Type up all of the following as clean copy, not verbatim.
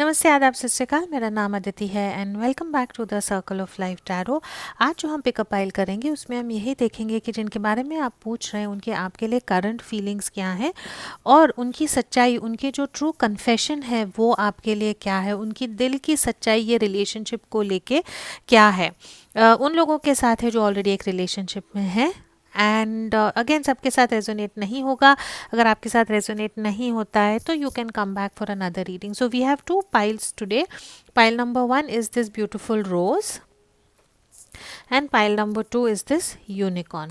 नमस्ते, आदाब, सत श्री अकाल। मेरा नाम अदिति है and welcome back to the circle of life tarot. आज जो हम पिकअप पाइल करेंगे उसमें हम यही देखेंगे कि जिनके बारे में आप पूछ रहे हैं उनके आपके लिए करंट फीलिंग्स क्या हैं और उनकी सच्चाई, उनके जो ट्रू कन्फेशन है वो आपके लिए क्या है, उनकी दिल की सच्चाई ये रिलेशनशिप को लेके क्या है। उन लोगों के साथ है जो ऑलरेडी एक रिलेशनशिप में है एंड अगेन सबके साथ रेजोनेट नहीं होगा। अगर आपके साथ रेजोनेट नहीं होता है तो you can come back for another reading. So we have two piles today. Pile number 1 is this beautiful rose and pile number 2 is this unicorn.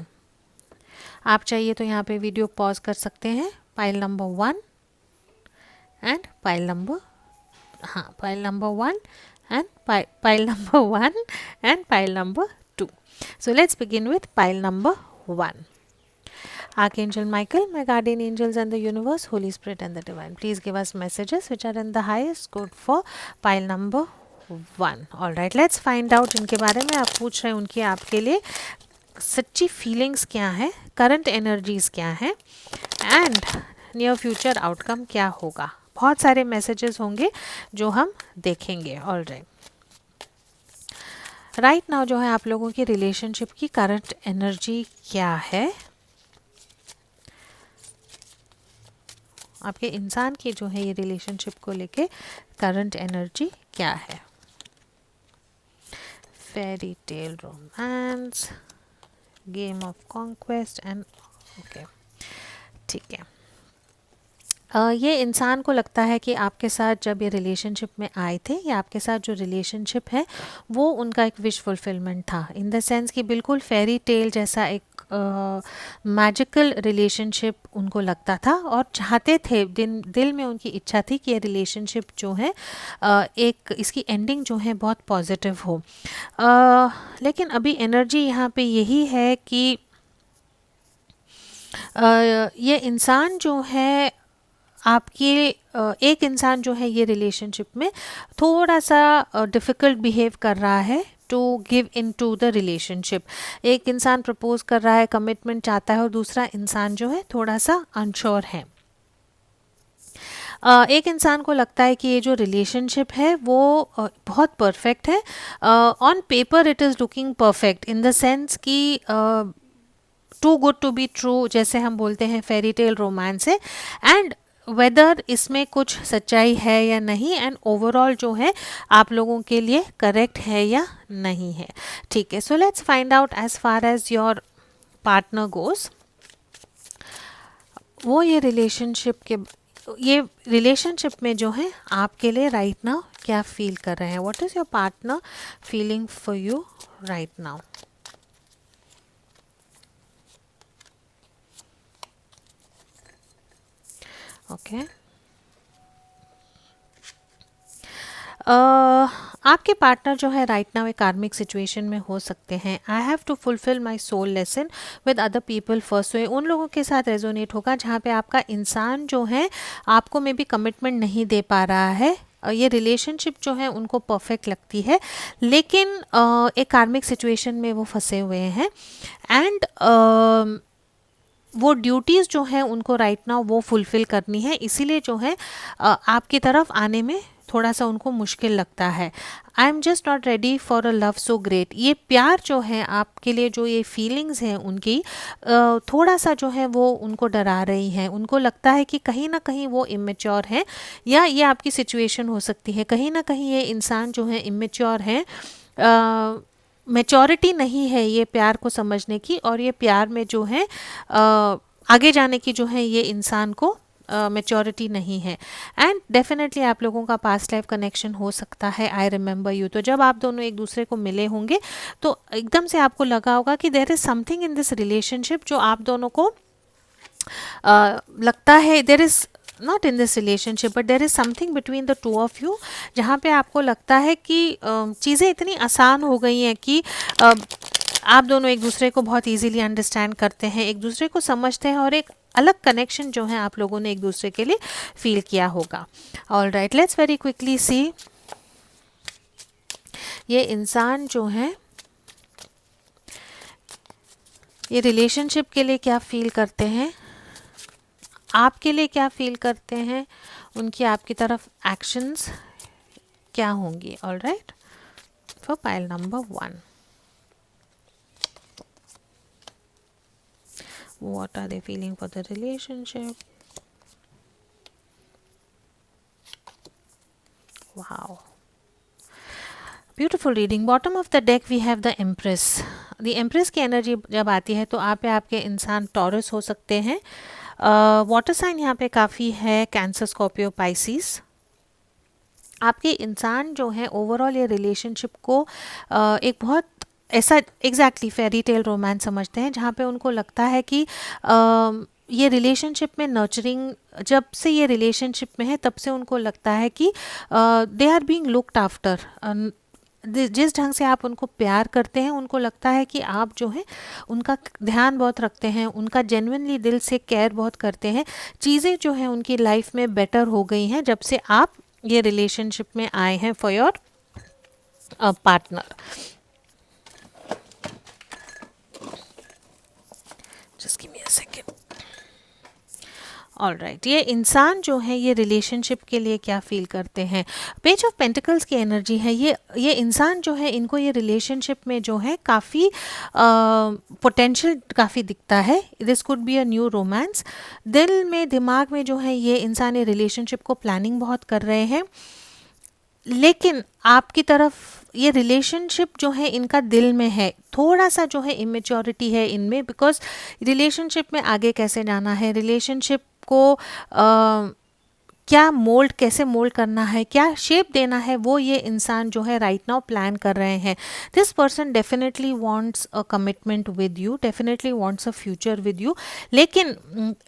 आप चाहिए तो यहाँ पे वीडियो पॉज कर सकते हैं. Pile number 1 and pile number pile number 1 and pile number 1 and pile number 2. So let's begin with pile number 1. Archangel Michael, my guardian angels and the universe, Holy Spirit and the divine, please give us messages which are in the highest good for pile number 1. All right, let's find out जिनके बारे में आप पूछ रहे हैं उनकी आपके लिए सच्ची फीलिंग्स क्या है, करंट एनर्जीज क्या है एंड नियर फ्यूचर आउटकम क्या होगा. बहुत सारे मैसेजेस होंगे जो हम देखेंगे. ऑल राइट नाउ जो है आप लोगों की रिलेशनशिप की करंट एनर्जी क्या है, आपके इंसान की जो है ये रिलेशनशिप को लेके करंट एनर्जी क्या है. फेरी tale romance, game of conquest and okay, ठीक है. ये इंसान को लगता है कि आपके साथ जब ये रिलेशनशिप में आए थे या आपके साथ जो रिलेशनशिप है वो उनका एक विश फुलफिलमेंट था. इन द सेंस कि बिल्कुल फेरी टेल जैसा एक मैजिकल रिलेशनशिप उनको लगता था और चाहते थे, दिल में उनकी इच्छा थी कि ये रिलेशनशिप जो है एक इसकी एंडिंग जो है बहुत पॉजिटिव हो. लेकिन अभी एनर्जी यहाँ पे यही है कि ये इंसान जो है आपके एक इंसान जो है ये रिलेशनशिप में थोड़ा सा डिफ़िकल्ट बिहेव कर रहा है to give in to the relationship. एक इंसान प्रपोज कर रहा है, कमिटमेंट चाहता है और दूसरा इंसान जो है थोड़ा सा अनश्योर है. एक इंसान को लगता है कि ये जो रिलेशनशिप है वो बहुत परफेक्ट है. On paper it is looking perfect in the sense कि too good to be true, जैसे हम बोलते हैं फेरी टेल रोमांस है. एंड वेदर इसमें कुछ सच्चाई है या नहीं एंड ओवरऑल जो है आप लोगों के लिए करेक्ट है या नहीं है. ठीक है, so let's find out as far as your partner goes. वो ये रिलेशनशिप में जो है आपके लिए राइट नाउ क्या फील कर रहे हैं. What is your partner feeling for you right now. Okay, आपके पार्टनर जो है राइट नाउ एक कार्मिक सिचुएशन में हो सकते हैं. I have to fulfil my soul lesson with other people first. तो उन लोगों के साथ रेजोनेट होगा जहाँ पे आपका इंसान जो है आपको मे बी कमिटमेंट नहीं दे पा रहा है. ये रिलेशनशिप जो है उनको परफेक्ट लगती है लेकिन एक कार्मिक सिचुएशन में वो फंसे हुए हैं एंड वो ड्यूटीज़ जो हैं उनको राइट नाउ वो फुलफ़िल करनी है. इसीलिए जो है आपकी तरफ आने में थोड़ा सा उनको मुश्किल लगता है. I am just not ready for a love so great. ये प्यार जो है आपके लिए, जो ये फीलिंग्स हैं उनकी थोड़ा सा जो है वो उनको डरा रही हैं. उनको लगता है कि कहीं ना कहीं वो इमेच्योर हैं या ये आपकी सिचुएशन हो सकती है. कहीं ना कहीं ये इंसान जो है इमेच्योर हैं, मैच्योरिटी नहीं है ये प्यार को समझने की और ये प्यार में जो है आगे जाने की जो है ये इंसान को मैच्योरिटी नहीं है. एंड डेफिनेटली आप लोगों का पास्ट लाइफ कनेक्शन हो सकता है. I remember you. तो जब आप दोनों एक दूसरे को मिले होंगे तो एकदम से आपको लगा होगा कि there is something in this relationship जो आप दोनों को लगता है, there is not in this relationship but there is something between the two of you जहाँ पे आपको लगता है कि चीज़ें इतनी आसान हो गई हैं कि आप दोनों एक दूसरे को बहुत इजीली अंडरस्टैंड करते हैं, एक दूसरे को समझते हैं और एक अलग कनेक्शन जो है आप लोगों ने एक दूसरे के लिए फील किया होगा. All right, let's very quickly सी ये इंसान जो है ये रिलेशनशिप के लिए क्या फील करते हैं, आपके लिए क्या फील करते हैं, उनकी आपकी तरफ एक्शंस क्या होंगी. All right, for pile number 1, what are they feeling for the relationship? Wow, beautiful reading. Bottom of the deck we have the empress. The empress की एनर्जी जब आती है तो आप या आपके इंसान टॉरस हो सकते हैं. वाटर साइन यहाँ पे काफ़ी है, कैंसर, स्कॉर्पियो, पाइसिस. आपके इंसान जो है ओवरऑल ये रिलेशनशिप को एक बहुत ऐसा एग्जैक्टली फेरी टेल रोमांस समझते हैं, जहाँ पे उनको लगता है कि ये रिलेशनशिप में नर्चरिंग, जब से ये रिलेशनशिप में है तब से उनको लगता है कि they are being looked after. जिस ढंग से आप उनको प्यार करते हैं उनको लगता है कि आप जो है उनका ध्यान बहुत रखते हैं, उनका जेन्युइनली दिल से केयर बहुत करते हैं. चीज़ें जो हैं उनकी लाइफ में बेटर हो गई हैं जब से आप ये रिलेशनशिप में आए हैं for your partner. Just give me a second. All right, ये इंसान जो है ये रिलेशनशिप के लिए क्या फील करते हैं. पेज ऑफ पेंटिकल्स की एनर्जी है. ये इंसान जो है इनको ये रिलेशनशिप में जो है काफ़ी पोटेंशियल काफ़ी दिखता है. This could be a new romance. दिल में, दिमाग में जो है ये इंसान ये रिलेशनशिप को प्लानिंग बहुत कर रहे हैं, लेकिन आपकी तरफ ये रिलेशनशिप जो है इनका दिल में है. थोड़ा सा जो है इमेच्योरिटी है इनमें, बिकॉज रिलेशनशिप में आगे कैसे जाना है, रिलेशनशिप को क्या मोल्ड, कैसे मोल्ड करना है, क्या शेप देना है, वो ये इंसान जो है राइट नाउ प्लान कर रहे हैं. This person definitely wants a commitment with you, definitely wants a future with you. लेकिन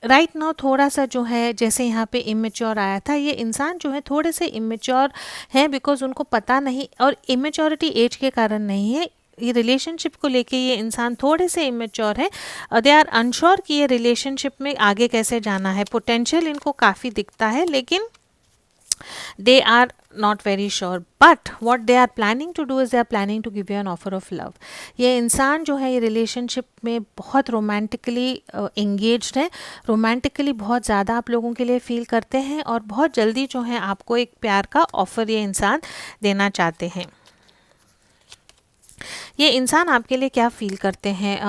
राइट नाउ थोड़ा सा जो है, जैसे यहाँ पे इमेच्योर आया था, ये इंसान जो है थोड़े से इमेच्योर हैं बिकॉज उनको पता नहीं, और इमेच्योरिटी एज के कारण नहीं है. ये रिलेशनशिप को लेके ये इंसान थोड़े से इमेच्योर है. दे आर अनश्योर कि ये रिलेशनशिप में आगे कैसे जाना है. पोटेंशियल इनको काफ़ी दिखता है, लेकिन they are not very sure, but what they are planning to do is they are planning to give you an offer of love. ये इंसान जो है ये रिलेशनशिप में बहुत रोमांटिकली एंगेज्ड है, रोमांटिकली बहुत ज़्यादा आप लोगों के लिए फील करते हैं, और बहुत जल्दी जो है आपको एक प्यार का ऑफर ये इंसान देना चाहते हैं. ये इंसान आपके लिए क्या फील करते हैं.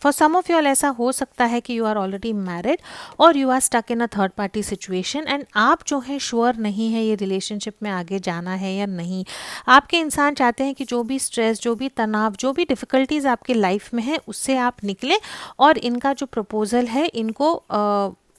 फॉर सम ऑफ यू ऐसा हो सकता है कि यू आर ऑलरेडी मैरिड और you are stuck in a third party situation, and आप जो है श्योर नहीं है ये रिलेशनशिप में आगे जाना है या नहीं. आपके इंसान चाहते हैं कि जो भी स्ट्रेस, जो भी तनाव, जो भी डिफ़िकल्टीज़ आपके लाइफ में है उससे आप निकलें, और इनका जो प्रपोज़ल है इनको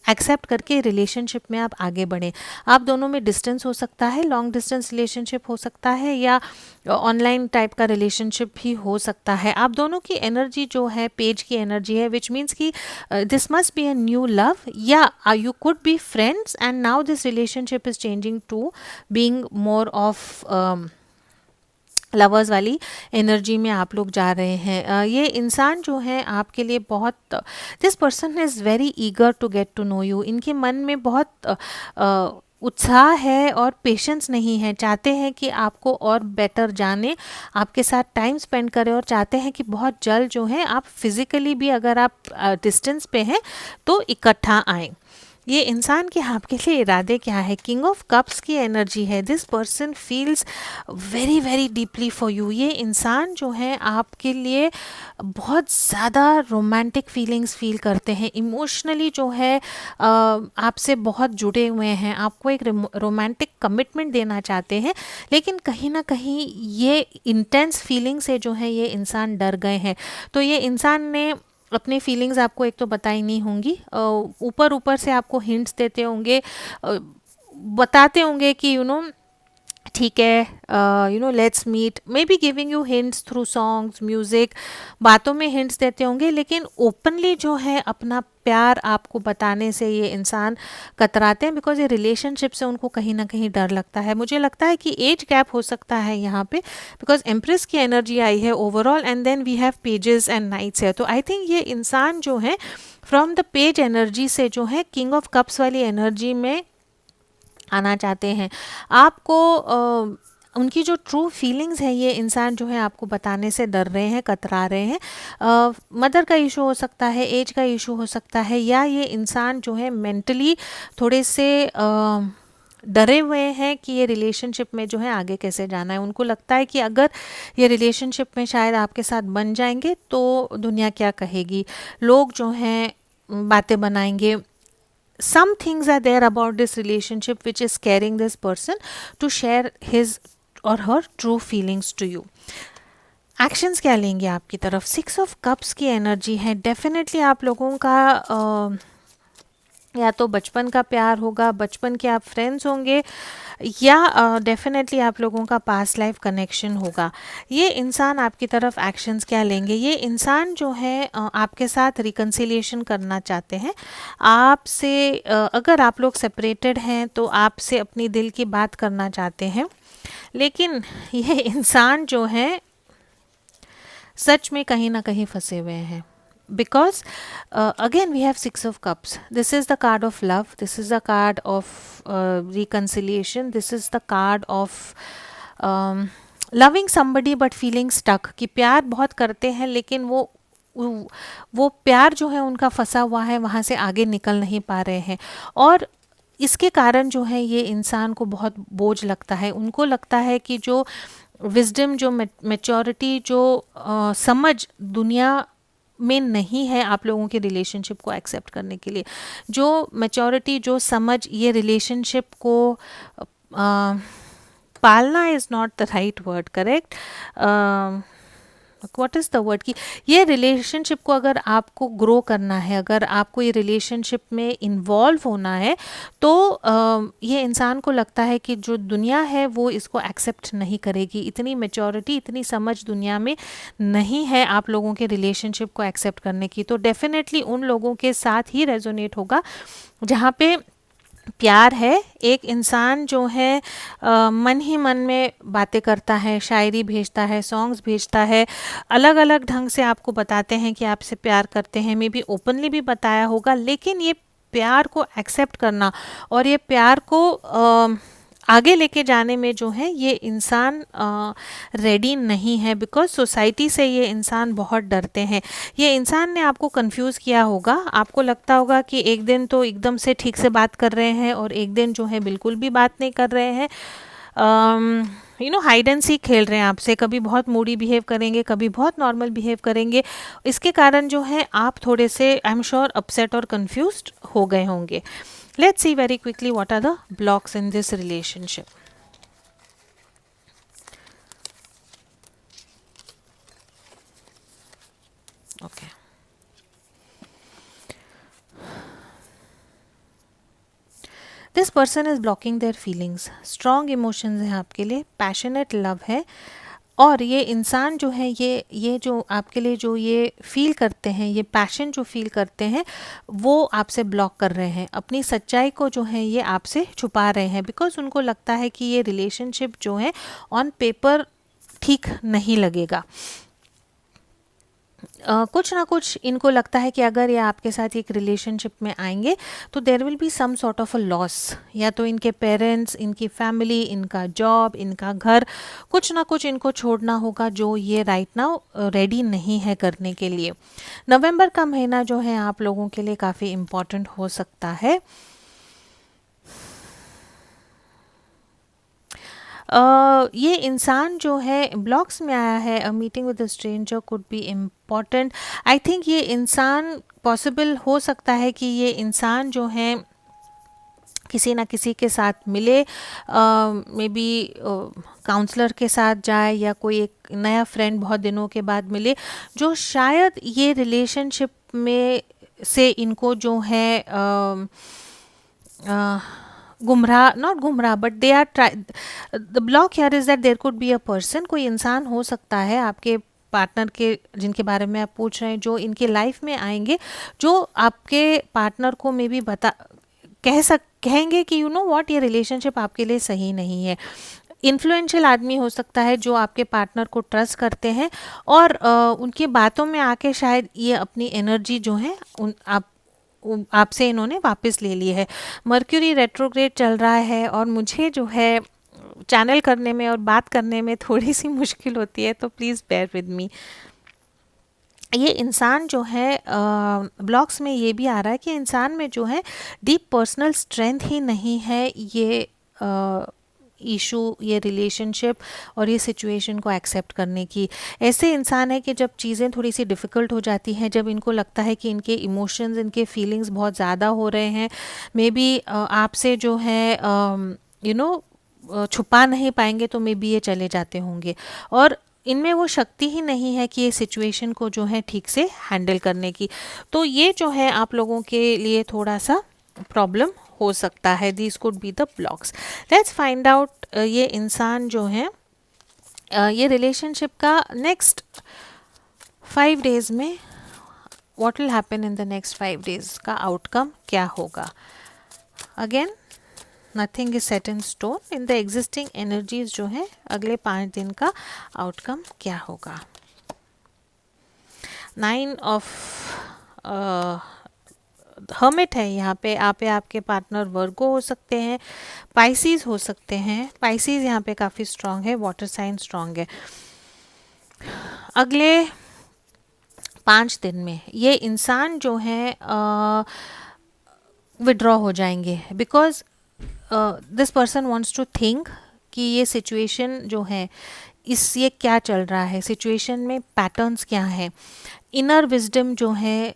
एक्सेप्ट करके रिलेशनशिप में आप आगे बढ़ें. आप दोनों में डिस्टेंस हो सकता है, लॉन्ग डिस्टेंस रिलेशनशिप हो सकता है, या ऑनलाइन टाइप का रिलेशनशिप भी हो सकता है. आप दोनों की एनर्जी जो है पेज की एनर्जी है, विच मीन्स कि this must be a new love, या you could be friends and now this relationship is changing to being more of lovers वाली एनर्जी में आप लोग जा रहे हैं. ये इंसान जो है आपके लिए बहुत, this person is eager eager to get to know you. इनके मन में बहुत उत्साह है और पेशेंस नहीं है. चाहते हैं कि आपको और बेटर जाने, आपके साथ टाइम स्पेंड करें, और चाहते हैं कि बहुत जल्द जो है आप फिज़िकली भी अगर आप डिस्टेंस पे हैं तो इकट्ठा आएँ. ये इंसान के आपके लिए इरादे क्या है. किंग ऑफ कप्स की एनर्जी है. This person feels very very deeply for you. ये इंसान जो है आपके लिए बहुत ज़्यादा रोमांटिक फीलिंग्स फील करते हैं, इमोशनली जो है आपसे बहुत जुड़े हुए हैं, आपको एक रोमांटिक कमिटमेंट देना चाहते हैं, लेकिन कहीं ना कहीं ये इंटेंस फीलिंग से जो है ये इंसान डर गए हैं. तो ये इंसान ने अपनी फीलिंग्स आपको एक तो बताई नहीं होंगी, ऊपर ऊपर से आपको हिंट्स देते होंगे, बताते होंगे कि ठीक है, let's meet, may be giving you hints through songs, music, बातों में हिंट्स देते होंगे, लेकिन ओपनली जो है अपना प्यार आपको बताने से ये इंसान कतराते हैं, बिकॉज ये रिलेशनशिप से उनको कहीं ना कहीं डर लगता है. मुझे लगता है कि एज गैप हो सकता है यहाँ पे, बिकॉज एम्प्रेस की एनर्जी आई है overall, and then we have pages and knights है. तो आई थिंक ये इंसान जो है फ्रॉम द पेज एनर्जी से जो है किंग ऑफ कप्स वाली एनर्जी में आना चाहते हैं. आपको उनकी जो ट्रू फीलिंग्स है ये इंसान जो है आपको बताने से डर रहे हैं, कतरा रहे हैं. मदर का इशू हो सकता है, एज का इशू हो सकता है, या ये इंसान जो है मेंटली थोड़े से डरे हुए हैं कि ये रिलेशनशिप में जो है आगे कैसे जाना है। उनको लगता है कि अगर ये रिलेशनशिप में शायद आपके साथ बन जाएंगे तो दुनिया क्या कहेगी, लोग जो हैं बातें बनाएंगे। Some things are there about this relationship which is scaring this person to share his or her true feelings to you. Actions क्या लेंगे आपकी तरफ? 6 of Cups की एनर्जी है। डेफिनेटली आप लोगों का या तो बचपन का प्यार होगा, बचपन के आप फ्रेंड्स होंगे, या डेफिनेटली आप लोगों का पास्ट लाइफ कनेक्शन होगा। ये इंसान आपकी तरफ एक्शंस क्या लेंगे? ये इंसान जो है आपके साथ रिकन्सिलिएशन करना चाहते हैं आपसे। अगर आप लोग सेपरेटेड हैं तो आपसे अपनी दिल की बात करना चाहते हैं, लेकिन ये इंसान जो है सच में कहीं ना कहीं फंसे हुए हैं। Because again we have 6 of Cups. This is the card of love, this is the card of reconciliation, this is the card of loving somebody but feeling stuck, कि प्यार बहुत करते हैं लेकिन वो प्यार जो है उनका फंसा हुआ है, वहाँ से आगे निकल नहीं पा रहे हैं। और इसके कारण जो है ये इंसान को बहुत बोझ लगता है। उनको लगता है कि जो विजडम, जो मैच्योरिटी, जो समझ दुनिया में नहीं है आप लोगों के रिलेशनशिप को एक्सेप्ट करने के लिए, जो मैच्योरिटी, जो समझ ये रिलेशनशिप को पालना is not the right word, correct, what is the word, कि ये रिलेशनशिप को अगर आपको ग्रो करना है, अगर आपको ये रिलेशनशिप में इन्वॉल्व होना है, तो ये इंसान को लगता है कि जो दुनिया है वो इसको एक्सेप्ट नहीं करेगी। इतनी मैच्योरिटी, इतनी समझ दुनिया में नहीं है आप लोगों के रिलेशनशिप को एक्सेप्ट करने की। तो डेफिनेटली उन लोगों के साथ ही रेजोनेट होगा जहाँ पे प्यार है। एक इंसान जो है मन ही मन में बातें करता है, शायरी भेजता है, सॉन्ग्स भेजता है, अलग अलग ढंग से आपको बताते हैं कि आपसे प्यार करते हैं, मे बी ओपनली भी बताया होगा, लेकिन ये प्यार को एक्सेप्ट करना और ये प्यार को आगे लेके जाने में जो है ये इंसान रेडी नहीं है। बिकॉज सोसाइटी से ये इंसान बहुत डरते हैं। ये इंसान ने आपको कंफ्यूज किया होगा, आपको लगता होगा कि एक दिन तो एकदम से ठीक से बात कर रहे हैं और एक दिन जो है बिल्कुल भी बात नहीं कर रहे हैं। हाइड एंड सीक खेल रहे हैं आपसे, कभी बहुत मूडी बिहेव करेंगे, कभी बहुत नॉर्मल बिहेव करेंगे। इसके कारण जो है आप थोड़े से, आई एम श्योर, अपसेट और कंफ्यूज्ड हो गए होंगे। Let's see very quickly what are the blocks in this relationship. Okay. This person is blocking their feelings. Strong emotions है आपके लिए, passionate love है, और ये इंसान जो है ये जो आपके लिए जो ये फील करते हैं, ये पैशन जो फील करते हैं, वो आपसे ब्लॉक कर रहे हैं। अपनी सच्चाई को जो है ये आपसे छुपा रहे हैं, बिकॉज उनको लगता है कि ये रिलेशनशिप जो है ऑन पेपर ठीक नहीं लगेगा। कुछ ना कुछ इनको लगता है कि अगर ये आपके साथ एक रिलेशनशिप में आएंगे तो there will be some sort of a loss, या तो इनके पेरेंट्स, इनकी फैमिली, इनका जॉब, इनका घर, कुछ ना कुछ इनको छोड़ना होगा जो ये राइट नाउ रेडी नहीं है करने के लिए। नवंबर का महीना जो है आप लोगों के लिए काफ़ी इम्पॉर्टेंट हो सकता है। ये इंसान जो है ब्लॉक्स में आया है, a meeting with a stranger could be important. I think ये इंसान, पॉसिबल हो सकता है कि ये इंसान जो है किसी ना किसी के साथ मिले, मे बी काउंसलर के साथ जाए, या कोई एक नया फ्रेंड बहुत दिनों के बाद मिले, जो शायद ये रिलेशनशिप में से इनको जो है गुमराह, नॉट गुमराह, but they are try, the block here is that there could be a person, कोई इंसान हो सकता है आपके पार्टनर के, जिनके बारे में आप पूछ रहे हैं, जो इनके लाइफ में आएंगे, जो आपके पार्टनर को मे बी कहेंगे कि यू नो व्हाट, ये रिलेशनशिप आपके लिए सही नहीं है। इन्फ्लुएंशियल आदमी हो सकता है जो आपके पार्टनर को ट्रस्ट करते हैं, और उनकी बातों में आके शायद ये अपनी एनर्जी जो है आपसे इन्होंने वापस ले ली है। मर्क्यूरी रेट्रोग्रेड चल रहा है और मुझे जो है चैनल करने में और बात करने में थोड़ी सी मुश्किल होती है, तो प्लीज़ बेयर विद मी। ये इंसान जो है ब्लॉक्स में ये भी आ रहा है कि इंसान में जो है डीप पर्सनल स्ट्रेंथ ही नहीं है, ये इशू, ये रिलेशनशिप और ये सिचुएशन को एक्सेप्ट करने की। ऐसे इंसान है कि जब चीज़ें थोड़ी सी डिफ़िकल्ट हो जाती हैं, जब इनको लगता है कि इनके इमोशंस, इनके फीलिंग्स बहुत ज़्यादा हो रहे हैं, मे बी आपसे जो है छुपा नहीं पाएंगे, तो मे बी ये चले जाते होंगे। और इनमें वो शक्ति ही नहीं है कि ये सिचुएशन को जो है ठीक से हैंडल करने की। तो ये जो है आप लोगों के लिए थोड़ा सा प्रॉब्लम हो सकता है। These could be the blocks. Let's find out ये इंसान जो है ये रिलेशनशिप का नेक्स्ट 5 days में what will happen in the next 5 days का आउटकम क्या होगा। Again nothing is set in stone. In the existing energies जो है अगले 5 दिन का आउटकम क्या होगा। 9 ऑफ हर्मिट है यहाँ पे। आपके पार्टनर वर्गो हो सकते हैं, पाइसीज हो सकते हैं। पाइसीज यहाँ पे काफ़ी स्ट्रांग है, वाटर साइन स्ट्रांग है। अगले 5 दिन में ये इंसान जो है विड्रॉ हो जाएंगे, because this person wants to think कि ये सिचुएशन जो है ये क्या चल रहा है, सिचुएशन में पैटर्न्स क्या है, इनर विजडम जो है,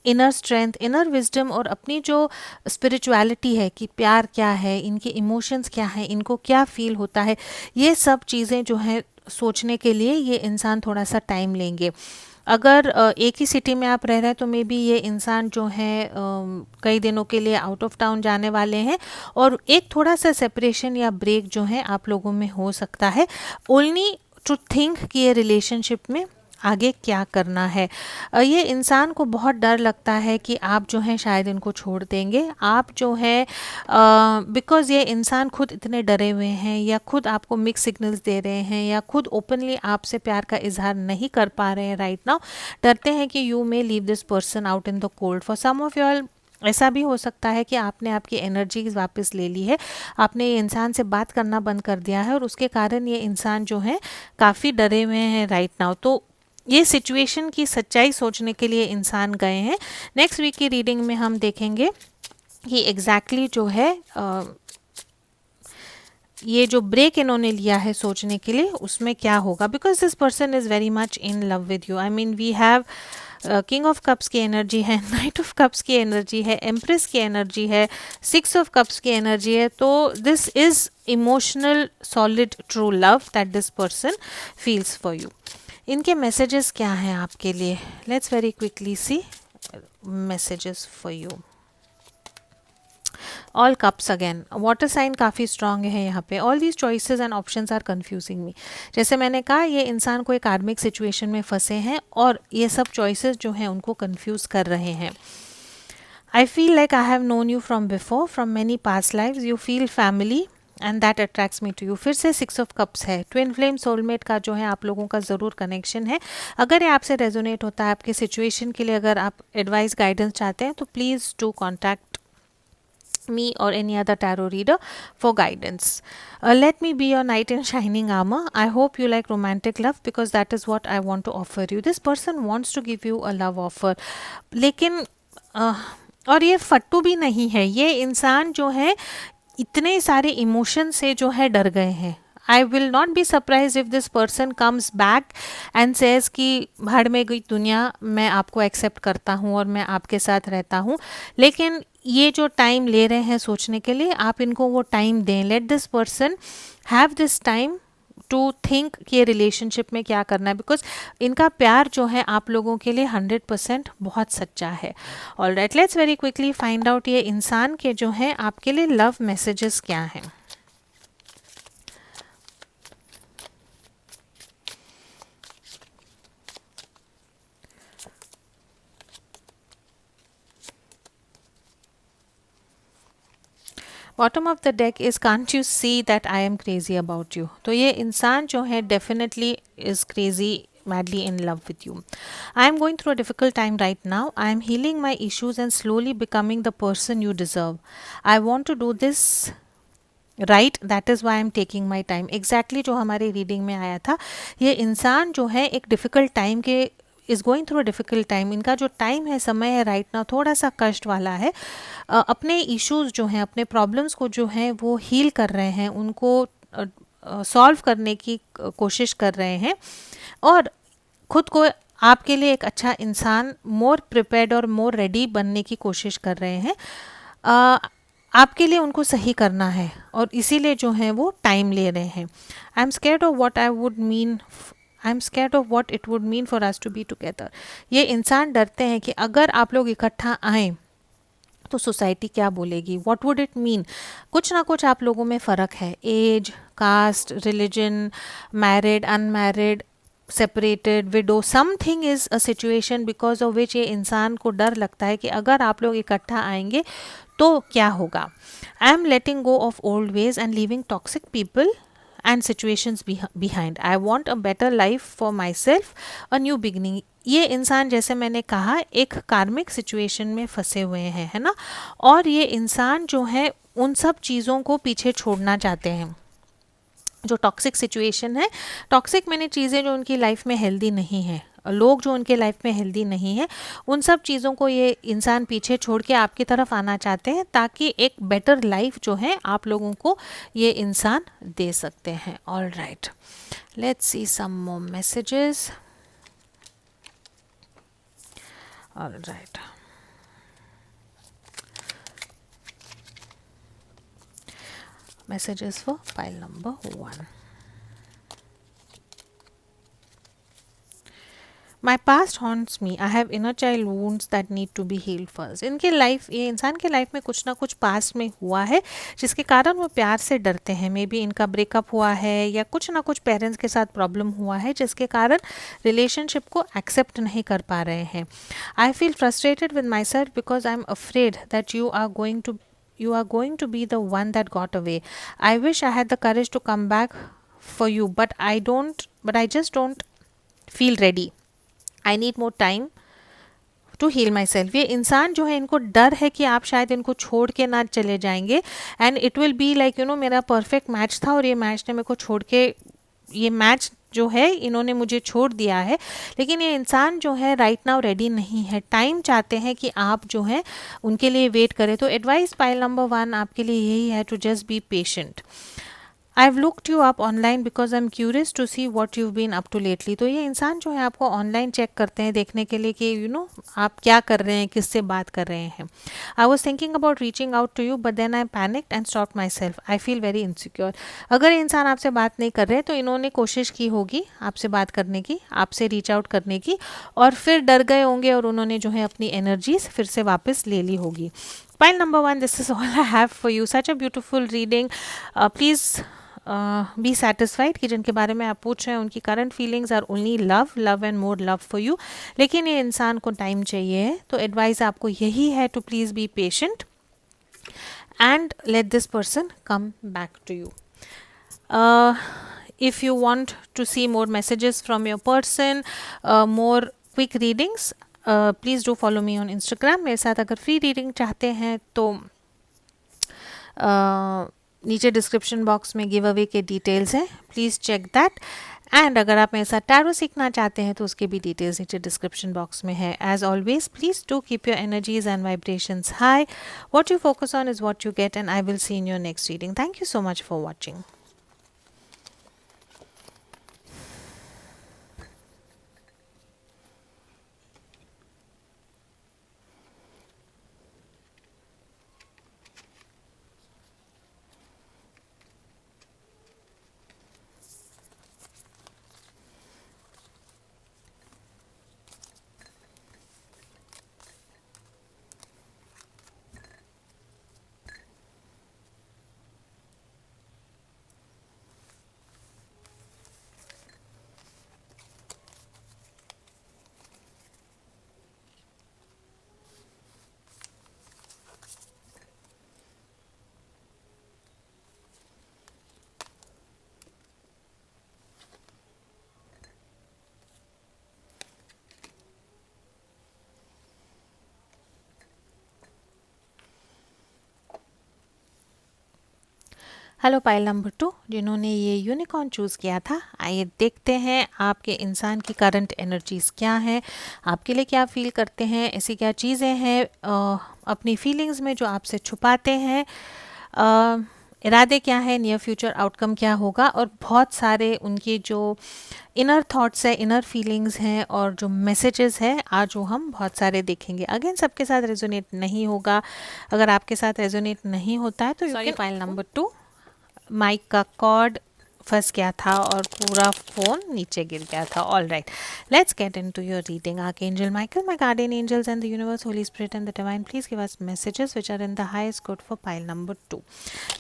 इनर स्ट्रेंथ, इनर विजडम और अपनी जो स्पिरिचुअलिटी है कि प्यार क्या है, इनके इमोशंस क्या है, इनको क्या फील होता है, ये सब चीज़ें जो है सोचने के लिए ये इंसान थोड़ा सा टाइम लेंगे। अगर एक ही सिटी में आप रह रहे हैं तो मे बी ये इंसान जो है कई दिनों के लिए आउट ऑफ टाउन जाने वाले हैं और एक थोड़ा सा सेपरेशन या ब्रेक जो है आप लोगों में हो सकता है, ओनली टू थिंक कि ये रिलेशनशिप में आगे क्या करना है। ये इंसान को बहुत डर लगता है कि आप जो हैं शायद इनको छोड़ देंगे। आप जो है बिकॉज़ ये इंसान खुद इतने डरे हुए हैं या खुद आपको मिक्स सिग्नल्स दे रहे हैं या खुद ओपनली आपसे प्यार का इजहार नहीं कर पा रहे हैं राइट नाउ। डरते हैं कि you may leave this person out in the cold. For some of your ऐसा भी हो सकता है कि आपने आपकी एनर्जीज वापस ले ली है, आपने ये इंसान से बात करना बंद कर दिया है और उसके कारण ये इंसान जो है काफ़ी डरे हुए हैं राइट नाउ। तो ये सिचुएशन की सच्चाई सोचने के लिए इंसान गए हैं। नेक्स्ट वीक की रीडिंग में हम देखेंगे कि एग्जैक्टली जो है ये जो ब्रेक इन्होंने लिया है सोचने के लिए उसमें क्या होगा, because this person is very much in love with you. I mean we have king of cups की एनर्जी है, नाइट ऑफ कप्स की एनर्जी है, एम्प्रेस की एनर्जी है, 6 ऑफ कप्स की एनर्जी है। तो this is emotional solid true love that this person feels for you. इनके मैसेजेस क्या हैं आपके लिए? Let's very quickly see messages for you. All cups again, water sign काफ़ी स्ट्रांग है यहाँ पे। All these choices and options are confusing me. जैसे मैंने कहा ये इंसान कोई कार्मिक सिचुएशन में फंसे हैं और ये सब चॉइसेस जो हैं उनको कंफ्यूज कर रहे हैं। I feel like I have known you from before, from many past lives, you feel family and that attracts me to you. फिर से 6 ऑफ कप्स है। ट्विन फ्लेम सोलमेट का जो है आप लोगों का ज़रूर कनेक्शन है। अगर ये आपसे रेजोनेट होता है, आपके सिचुएशन के लिए अगर आप एडवाइस गाइडेंस चाहते हैं तो please do contact me or any other tarot reader for guidance. Let me be your knight in shining armor. I hope you like romantic love because that is what I want to offer you. This person wants to give you a love offer. लेकिन और ये फट्टू भी नहीं है। ये इंसान जो है इतने सारे इमोशन से जो है डर गए हैं। I will not be surprise if this person comes back and says कि भाड़ में गई दुनिया, मैं आपको एक्सेप्ट करता हूँ और मैं आपके साथ रहता हूँ। लेकिन ये जो टाइम ले रहे हैं सोचने के लिए, आप इनको वो टाइम दें। Let this person have this time to think कि ये रिलेशनशिप में क्या करना है, बिकॉज इनका प्यार जो है आप लोगों के लिए 100% बहुत सच्चा है। All right, let's very quickly find out ये इंसान के जो है आपके लिए लव मैसेजेस क्या हैं। Bottom of the deck is can't you see that I am crazy about you. तो ये इंसान जो है definitely is crazy madly in love with you. I am going through a difficult time right now. I am healing my issues and slowly becoming the person you deserve. I want to do this right, that is why I am taking my time. Exactly जो हमारे reading में आया था, ये इंसान जो है एक डिफ़िकल्ट टाइम के is going through a difficult time, इनका जो टाइम है, समय है राइट नाउ, थोड़ा सा कष्ट वाला है। अपने इश्यूज़ जो हैं, अपने प्रॉब्लम्स को जो हैं वो हील कर रहे हैं, उनको सॉल्व करने की कोशिश कर रहे हैं, और खुद को आपके लिए एक अच्छा इंसान, मोर प्रिपेयर्ड और मोर रेडी बनने की कोशिश कर रहे हैं। आपके लिए उनको सही करना है, और इसीलिए जो है वो टाइम ले रहे हैं। I am scared of what it would mean for us to be together. ये इंसान डरते हैं कि अगर आप लोग इकट्ठा आएँ तो सोसाइटी क्या बोलेगी, वॉट वुड इट मीन। कुछ ना कुछ आप लोगों में फ़र्क है, age, caste, religion, married, unmarried, separated, widow, something is a situation because of which ये इंसान को डर लगता है कि अगर आप लोग इकट्ठा आएंगे तो क्या होगा। I am letting go of old veg and living toxic people and situations behind. I want a better life for my self, a new beginning. ये इंसान, जैसे मैंने कहा, एक कार्मिक सिचुएशन में फंसे हुए हैं, है ना, और ये इंसान जो है उन सब चीज़ों को पीछे छोड़ना चाहते हैं। जो टॉक्सिक सिचुएशन है, टॉक्सिक मैंने चीज़ें जो उनकी लाइफ में हेल्दी नहीं है, लोग जो उनके लाइफ में हेल्दी नहीं है, उन सब चीज़ों को ये इंसान पीछे छोड़ के आपकी तरफ आना चाहते हैं, ताकि एक बेटर लाइफ जो है आप लोगों को ये इंसान दे सकते हैं। All right, let's see some more messages. All right, messages for pile number 1. My past haunts me. I have inner child wounds that need to be healed first. इनके लाइफ, ये इंसान के लाइफ में कुछ ना कुछ पास्ट में हुआ है जिसके कारण वो प्यार से डरते हैं। मे बी इनका ब्रेकअप हुआ है, या कुछ ना कुछ पेरेंट्स के साथ प्रॉब्लम हुआ है जिसके कारण रिलेशनशिप को एक्सेप्ट नहीं कर पा रहे हैं। I feel frustrated with my self because I am afraid that you are going to be the one that got away. I wish I had the courage to come back for you, but I just don't feel ready. I need more time to heal myself. ये इंसान जो है, इनको डर है कि आप शायद इनको छोड़ के ना चले जाएंगे, and it will be like मेरा परफेक्ट मैच था और ये मैच ने मेरे को छोड़ के, ये मैच जो है इन्होंने मुझे छोड़ दिया है। लेकिन ये इंसान जो है राइट नाउ रेडी नहीं है, टाइम चाहते हैं कि आप जो है उनके लिए वेट करें। तो एडवाइस पाइल नंबर 1 आपके लिए यही है, to just be patient. I've looked you up online because I'm curious to see what you've been up to lately. तो ये इंसान जो है आपको ऑनलाइन चेक करते हैं, देखने के लिए कि आप क्या कर रहे हैं, किससे बात कर रहे हैं। I was thinking about reaching out to you, but then I panicked and stopped myself. I feel very insecure. अगर ये इंसान आपसे बात नहीं कर रहे तो इन्होंने कोशिश की होगी आपसे बात करने की, आपसे रीच आउट करने की, और फिर डर गए होंगे और उन्होंने जो है अपनी एनर्जीज फिर से वापस ले ली होगी। Pile number 1, this is all I have for you. Such a beautiful reading. Please be satisfied कि जिनके बारे में आप पूछ रहे हैं उनकी current feelings are only love and more love for you. लेकिन ये इंसान को टाइम चाहिए है, तो एडवाइस आपको यही है, to please be patient and let this person come back to you. If you want to see more messages from your person, more quick readings, please do follow me on Instagram. मेरे साथ अगर free reading चाहते हैं तो नीचे description box में giveaway के details हैं, प्लीज़ चेक दैट। एंड अगर आप मेरे साथ टैरो सीखना चाहते हैं तो उसके भी डिटेल्स नीचे डिस्क्रिप्शन बॉक्स में है। As always, please do keep your energies and vibrations high. What you focus on is what you get, and I will see in your next reading. Thank you so much for watching. Hello pile number 2 जिन्होंने ये unicorn choose किया था, आइए देखते हैं आपके इंसान की करंट एनर्जीज़ क्या हैं, आपके लिए क्या फील करते हैं, ऐसी क्या चीज़ें हैं अपनी फीलिंग्स में जो आपसे छुपाते हैं, इरादे क्या है, नियर फ्यूचर आउटकम क्या होगा, और बहुत सारे उनके जो इनर थॉट्स है, इनर फीलिंग्स हैं और जो मैसेजेस हैं आज वो हम बहुत सारे देखेंगे। अगेन सबके साथ रेजोनेट नहीं होगा, अगर आपके साथ रेजोनेट नहीं होता है तो you can file number 2 mic का कॉर्ड फंस गया था और पूरा फ़ोन नीचे गिर गया था। All right, let's get into your reading. Archangel Michael, my guardian angels and the universe, Holi spirit and the divine, please give us messages which are in the highest good for pile number 2।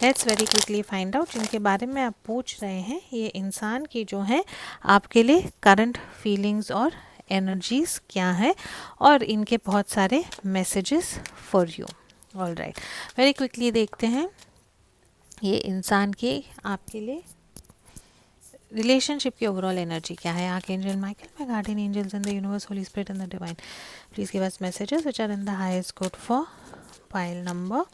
Let's very quickly find out जिनके बारे में आप पूछ रहे हैं ये इंसान की जो है आपके लिए करंट फीलिंग्स और एनर्जीज क्या है और इनके बहुत सारे messages for you. All right, very quickly देखते हैं ये इंसान की आपके लिए रिलेशनशिप की ओवरऑल एनर्जी क्या है। Archangel Michael, my guardian angels and the universe, Holi spirit and the divine, please give us messages which are in the highest good for pile number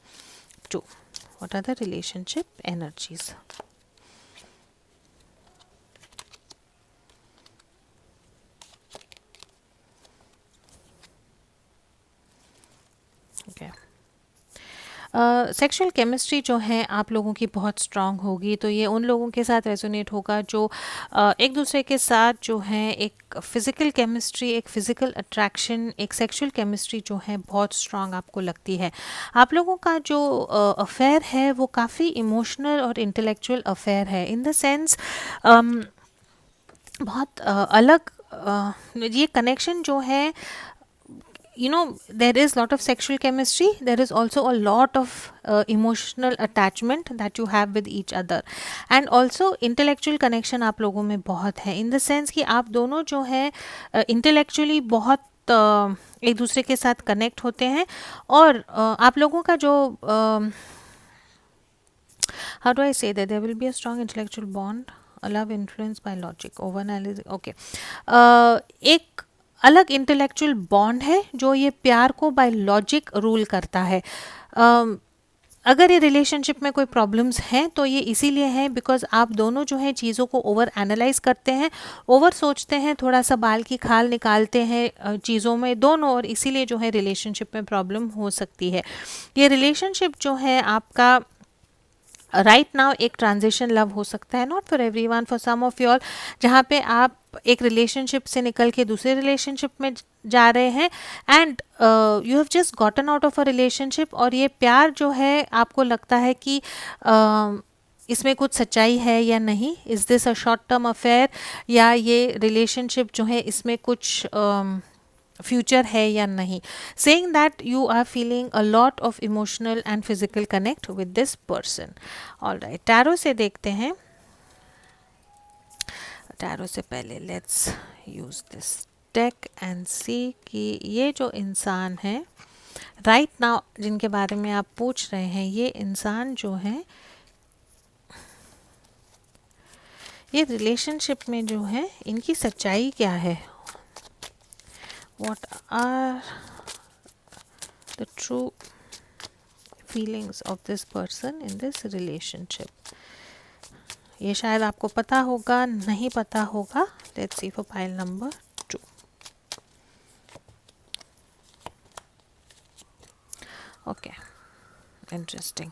2। What are the relationship energies? Okay, sexual chemistry जो है आप लोगों की बहुत strong होगी, तो ये उन लोगों के साथ रेजोनेट होगा जो एक दूसरे के साथ जो है एक फिज़िकल केमिस्ट्री, एक फ़िज़िकल अट्रैक्शन, एक सेक्सुअल केमिस्ट्री जो है बहुत स्ट्रांग आपको लगती है। आप लोगों का जो अफेयर है वो काफ़ी इमोशनल और इंटेलेक्चुअल अफेयर है, इन द सेंस बहुत अलग ये कनेक्शन जो है, you know, there is lot of sexual chemistry, there is also a lot of emotional attachment that you have with each other, and also intellectual connection आप लोगों में बहुत है, in the sense कि आप दोनों जो है intellectually बहुत एक दूसरे के साथ कनेक्ट होते हैं और आप लोगों का जो how do I say that there will be a strong intellectual bond, a love influenced by logic, over analysis, okay, एक अलग इंटेलेक्चुअल बॉन्ड है जो ये प्यार को बाय लॉजिक रूल करता है। अगर ये रिलेशनशिप में कोई प्रॉब्लम्स हैं तो ये इसीलिए हैं बिकॉज आप दोनों जो है चीज़ों को ओवर एनालाइज करते हैं, ओवर सोचते हैं, थोड़ा सा बाल की खाल निकालते हैं चीज़ों में दोनों, और इसीलिए जो है रिलेशनशिप में प्रॉब्लम हो सकती है। ये रिलेशनशिप जो है आपका राइट नाउ एक ट्रांजिशन लव हो सकता है, not for everyone, for some of you all, जहाँ पे आप एक रिलेशनशिप से निकल के दूसरे रिलेशनशिप में जा रहे हैं and you have just gotten out of a relationship, और ये प्यार जो है आपको लगता है कि इसमें कुछ सच्चाई है या नहीं, is this a short term affair, या ये रिलेशनशिप जो है इसमें कुछ फ्यूचर है या नहीं, saying that you are feeling a lot of emotional and physical connect with this person. all right, tarot से देखते हैं। टैरो से पहले let's use this deck and see कि ये जो इंसान है राइट नाउ जिनके बारे में आप पूछ रहे हैं, ये इंसान जो है ये रिलेशनशिप में जो है इनकी सच्चाई क्या है, what are the true feelings of this person in this relationship? ये शायद आपको पता होगा, नहीं पता होगा। Let's see for pile number 2। Okay, interesting.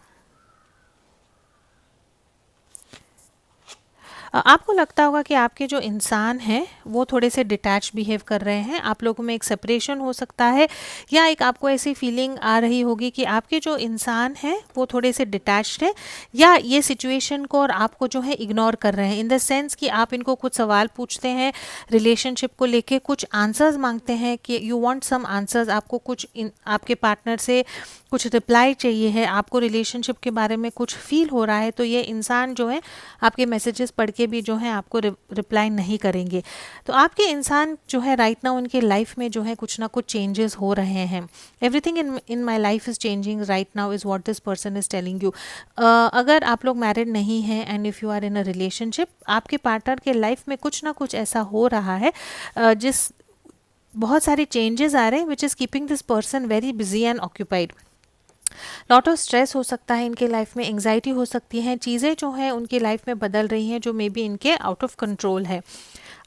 आपको लगता होगा कि आपके जो इंसान हैं वो थोड़े से डिटैच बिहेव कर रहे हैं, आप लोगों में एक सेपरेशन हो सकता है, या एक आपको ऐसी फीलिंग आ रही होगी कि आपके जो इंसान हैं वो थोड़े से डिटैच्ड है, या ये सिचुएशन को और आपको जो है इग्नोर कर रहे हैं, इन द सेंस कि आप इनको कुछ सवाल पूछते हैं रिलेशनशिप को लेके, कुछ आंसर्स मांगते हैं कि यू वांट सम आंसर्स, आपको कुछ आपके पार्टनर से कुछ रिप्लाई चाहिए है, आपको रिलेशनशिप के बारे में कुछ फील हो रहा है, तो ये इंसान जो है आपके मैसेजेस पढ़ के भी जो है आपको रिप्लाई नहीं करेंगे। तो आपके इंसान जो है राइट नाउ उनके लाइफ में जो है कुछ ना कुछ चेंजेस हो रहे हैं। Everything in my life is changing right now is what this person is telling you. अगर आप लोग मैरिड नहीं हैं and if you are in a relationship, आपके पार्टनर के लाइफ में कुछ ना कुछ ऐसा हो रहा है जिस बहुत सारे चेंजेस आ रहे हैं which is keeping this person very busy and occupied. Lot of stress हो सकता है इनके लाइफ में, एंग्जाइटी हो सकती है, चीज़ें जो हैं उनकी लाइफ में बदल रही हैं जो मे बी इनके आउट ऑफ कंट्रोल है।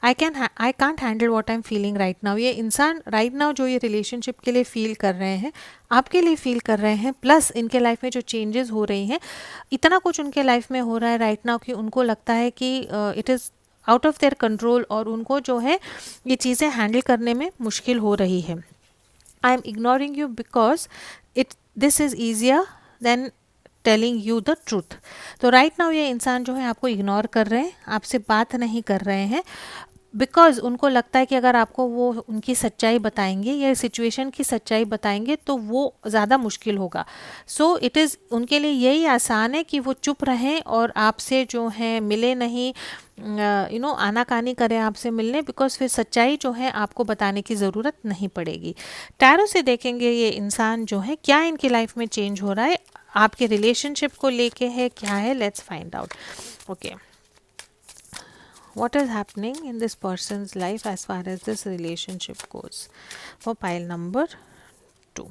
I can't handle what I am feeling right now, ये इंसान राइट नाउ जो ये रिलेशनशिप के लिए फील कर रहे हैं, आपके लिए फील कर रहे हैं, प्लस इनके लाइफ में जो चेंजेस हो रही हैं, इतना कुछ उनके लाइफ में हो रहा है राइट नाउ कि उनको लगता है कि it is out of their control और उनको जो है ये चीज़ें हैंडल करने में मुश्किल हो रही है। I am ignoring you because it this is easier than telling you the truth. तो राइट नाउ ये इंसान जो है आपको इग्नोर कर रहे हैं, आपसे बात नहीं कर रहे हैं, बिकॉज उनको लगता है कि अगर आपको वो उनकी सच्चाई बताएंगे या सिचुएशन की सच्चाई बताएंगे तो वो ज़्यादा मुश्किल होगा। सो इट इज़ उनके लिए यही आसान है कि वो चुप रहें और आपसे जो है मिले नहीं, आनाकानी करें आपसे मिलने, बिकॉज फिर सच्चाई जो है आपको बताने की ज़रूरत नहीं पड़ेगी। टैरो से देखेंगे ये इंसान जो है क्या इनकी लाइफ में चेंज हो रहा है, आपके रिलेशनशिप को लेके है, क्या है, let's find out. Okay, what is happening in this person's life as far as this relationship goes for pile number 2।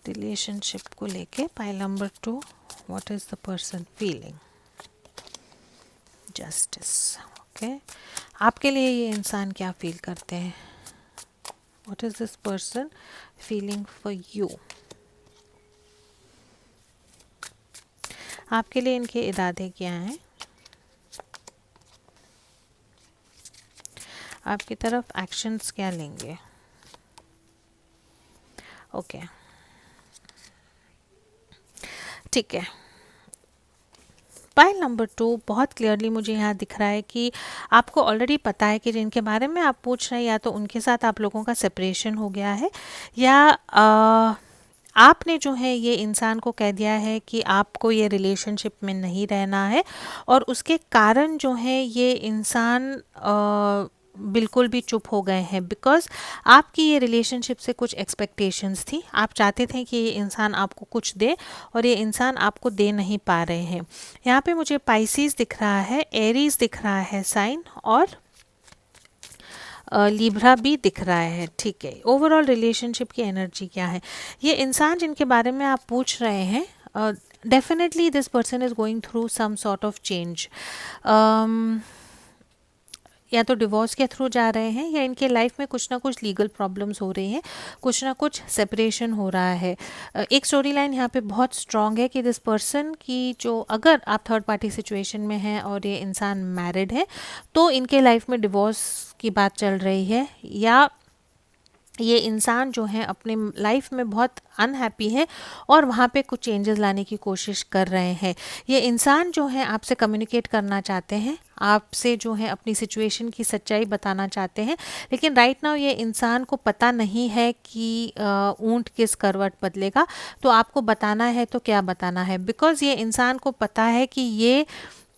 relationship को लेके pile number 2, what is the person feeling? justice। okay, आपके लिए ये इंसान क्या फील करते हैं? what is this person feeling for you? आपके लिए इनके इरादे क्या हैं? आपकी तरफ एक्शंस क्या लेंगे? ओके, ठीक है। पाइल नंबर 2 बहुत क्लियरली मुझे यहाँ दिख रहा है कि आपको ऑलरेडी पता है कि जिनके बारे में आप पूछ रहे हैं या तो उनके साथ आप लोगों का सेपरेशन हो गया है, या आपने जो है ये इंसान को कह दिया है कि आपको ये रिलेशनशिप में नहीं रहना है, और उसके कारण जो है ये इंसान बिल्कुल भी चुप हो गए हैं, बिकॉज आपकी ये रिलेशनशिप से कुछ एक्सपेक्टेशंस थी, आप चाहते थे कि ये इंसान आपको कुछ दे और ये इंसान आपको दे नहीं पा रहे हैं। यहाँ पे मुझे पाइसिस दिख रहा है, एरीज दिख रहा है साइन, और लिब्रा भी दिख रहा है। ठीक है, ओवरऑल रिलेशनशिप की एनर्जी क्या है? ये इंसान जिनके बारे में आप पूछ रहे हैं, definitely this person is going through some sort of change, या तो डिवोर्स के थ्रू जा रहे हैं या इनके लाइफ में कुछ ना कुछ लीगल प्रॉब्लम्स हो रही हैं, कुछ ना कुछ सेपरेशन हो रहा है। एक स्टोरी लाइन यहाँ पे बहुत स्ट्रॉन्ग है कि दिस पर्सन की जो, अगर आप थर्ड पार्टी सिचुएशन में हैं और ये इंसान मैरिड है तो इनके लाइफ में डिवोर्स की बात चल रही है, या ये इंसान जो है अपने लाइफ में बहुत अनहैप्पी है और वहाँ पे कुछ चेंजेस लाने की कोशिश कर रहे हैं। ये इंसान जो है आपसे कम्युनिकेट करना चाहते हैं, आपसे जो है अपनी सिचुएशन की सच्चाई बताना चाहते हैं, लेकिन राइट नाउ ये इंसान को पता नहीं है कि ऊंट किस करवट बदलेगा, तो आपको बताना है तो क्या बताना है, बिकॉज़ ये इंसान को पता है कि ये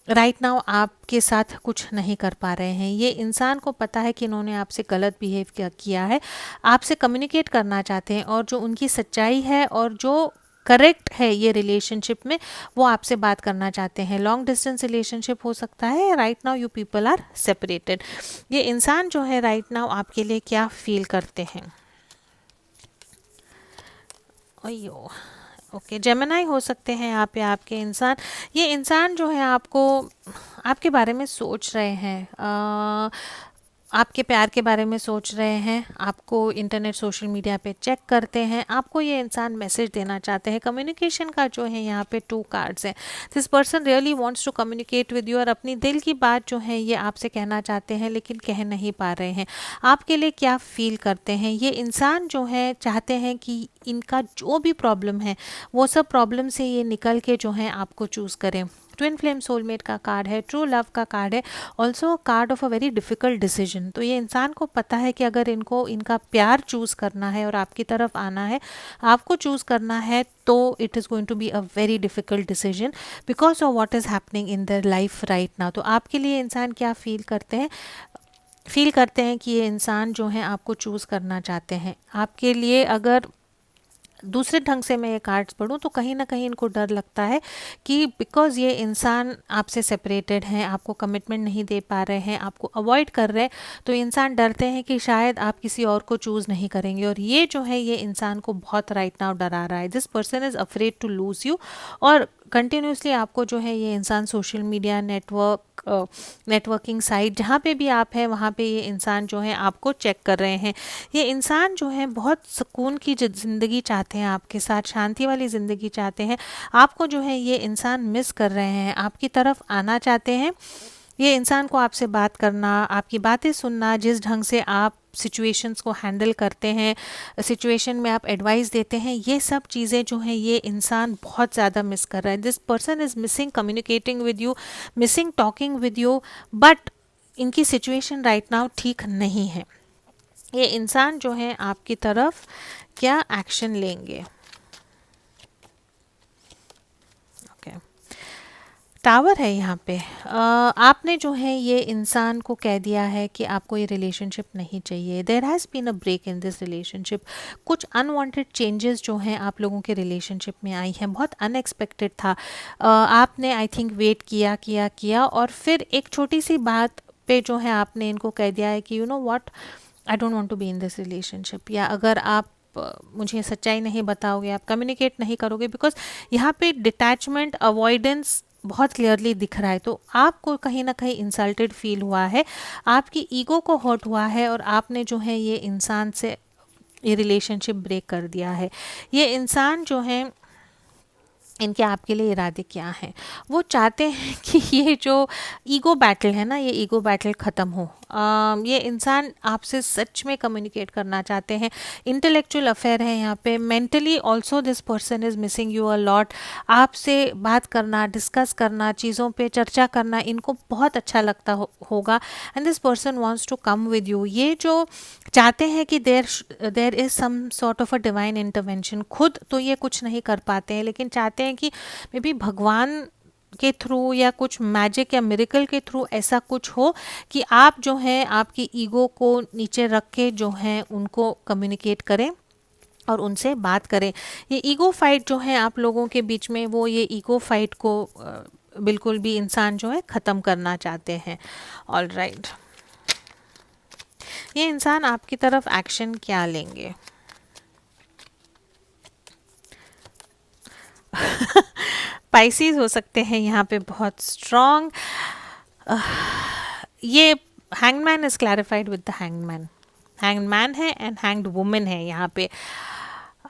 राइट नाउ आपके साथ कुछ नहीं कर पा रहे हैं। ये इंसान को पता है कि इन्होंने आपसे गलत बिहेव किया है, आपसे कम्युनिकेट करना चाहते हैं, और जो उनकी सच्चाई है और जो करेक्ट है ये रिलेशनशिप में, वो आपसे बात करना चाहते हैं। लॉन्ग डिस्टेंस रिलेशनशिप हो सकता है, right now you people are separated. ये इंसान जो है राइट नाउ आपके लिए क्या फील करते हैं? अयो, ओके, जेमिनाई हो सकते हैं यहाँ पे आपके इंसान। ये इंसान जो है आपको, आपके बारे में सोच रहे हैं, आपके प्यार के बारे में सोच रहे हैं, आपको इंटरनेट सोशल मीडिया पे चेक करते हैं, आपको ये इंसान मैसेज देना चाहते हैं। कम्युनिकेशन का जो है यहाँ पे 2 कार्ड्स हैं। This person really wants to communicate with you, और अपनी दिल की बात जो है ये आपसे कहना चाहते हैं लेकिन कह नहीं पा रहे हैं। आपके लिए क्या फील करते हैं? ये इंसान जो है चाहते हैं कि इनका जो भी प्रॉब्लम है वो सब प्रॉब्लम से ये निकल के जो है आपको चूज़ करें। ट्विन फ्लेम सोलमेट का कार्ड है, ट्रू लव का कार्ड है, also card of a very difficult decision. तो ये इंसान को पता है कि अगर इनको इनका प्यार चूज़ करना है और आपकी तरफ आना है, आपको चूज़ करना है, तो it is going to be a very difficult decision because of what is happening in their life right now. तो आपके लिए इंसान क्या फील करते हैं? फील करते हैं कि ये इंसान जो है आपको चूज़ करना चाहते हैं। आपके लिए अगर दूसरे ढंग से मैं ये कार्ड्स पढूं तो कहीं ना कहीं इनको डर लगता है कि बिकॉज़ ये इंसान आपसे सेपरेटेड हैं, आपको कमिटमेंट नहीं दे पा रहे हैं, आपको अवॉइड कर रहे हैं, तो इंसान डरते हैं कि शायद आप किसी और को चूज़ नहीं करेंगे। और ये जो है ये इंसान को बहुत राइट नाउ डरा रहा है। This person is afraid to lose you. और कंटिन्यूसली आपको जो है ये इंसान सोशल मीडिया नेटवर्किंग साइट जहाँ पे भी आप हैं वहाँ पे ये इंसान जो है आपको चेक कर रहे हैं। ये इंसान जो है बहुत सुकून की ज़िंदगी चाहते हैं, आपके साथ शांति वाली ज़िंदगी चाहते हैं। आपको जो है ये इंसान मिस कर रहे हैं, आपकी तरफ आना चाहते हैं। ये इंसान को आपसे बात करना, आपकी बातें सुनना, जिस ढंग से आप सिचुएशंस को हैंडल करते हैं, सिचुएशन में आप एडवाइस देते हैं, ये सब चीज़ें जो हैं ये इंसान बहुत ज़्यादा मिस कर रहा है। This person is missing communicating with you, missing talking with you, but इनकी सिचुएशन राइट नाउ ठीक नहीं है। ये इंसान जो है आपकी तरफ क्या एक्शन लेंगे? ओके, टावर है यहाँ पे। आपने जो है ये इंसान को कह दिया है कि आपको ये रिलेशनशिप नहीं चाहिए। There has been a break in this relationship. कुछ अनवांटेड चेंजेस जो हैं आप लोगों के रिलेशनशिप में आई हैं, बहुत अनएक्सपेक्टेड था। आपने आई थिंक वेट किया किया किया और फिर एक छोटी सी बात पे जो है आपने इनको कह दिया है कि you know what, I don't want to be in this relationship. या अगर आप मुझे सच्चाई नहीं बताओगे, आप कम्युनिकेट नहीं करोगे, बिकॉज यहाँ पे डिटैचमेंट, अवॉइडेंस बहुत क्लियरली दिख रहा है। तो आपको कहीं ना कहीं इंसल्टेड फील हुआ है, आपकी ईगो को हर्ट हुआ है और आपने जो है ये इंसान से ये रिलेशनशिप ब्रेक कर दिया है। ये इंसान जो है, इनके आपके लिए इरादे क्या हैं? वो चाहते हैं कि ये जो ईगो बैटल है ना, ये ईगो बैटल ख़त्म हो। ये इंसान आपसे सच में कम्युनिकेट करना चाहते हैं। इंटेलेक्चुअल अफेयर है यहाँ पे। Mentally also this person is missing you a lot. आपसे बात करना, डिस्कस करना, चीज़ों पे चर्चा करना इनको बहुत अच्छा लगता होगा। And this person wants to come with you. ये जो चाहते हैं कि there is some sort of a divine intervention. खुद तो ये कुछ नहीं कर पाते हैं, लेकिन चाहते हैं कि मे बी भगवान के थ्रू या कुछ मैजिक या मिरेकल के थ्रू ऐसा कुछ हो कि आप जो है आपकी ईगो को नीचे रख के जो है उनको कम्युनिकेट करें और उनसे बात करें। ये ईगो फाइट जो है आप लोगों के बीच में, वो ये ईगो फाइट को बिल्कुल भी इंसान जो है ख़त्म करना चाहते हैं। ऑल राइट, ये इंसान आपकी तरफ एक्शन क्या लेंगे? पाइसीज हो सकते हैं यहाँ पे बहुत स्ट्रॉन्ग। ये hangman is clarified with the hangman. Hangman है एंड हैंग्ड वुमेन है यहाँ पे।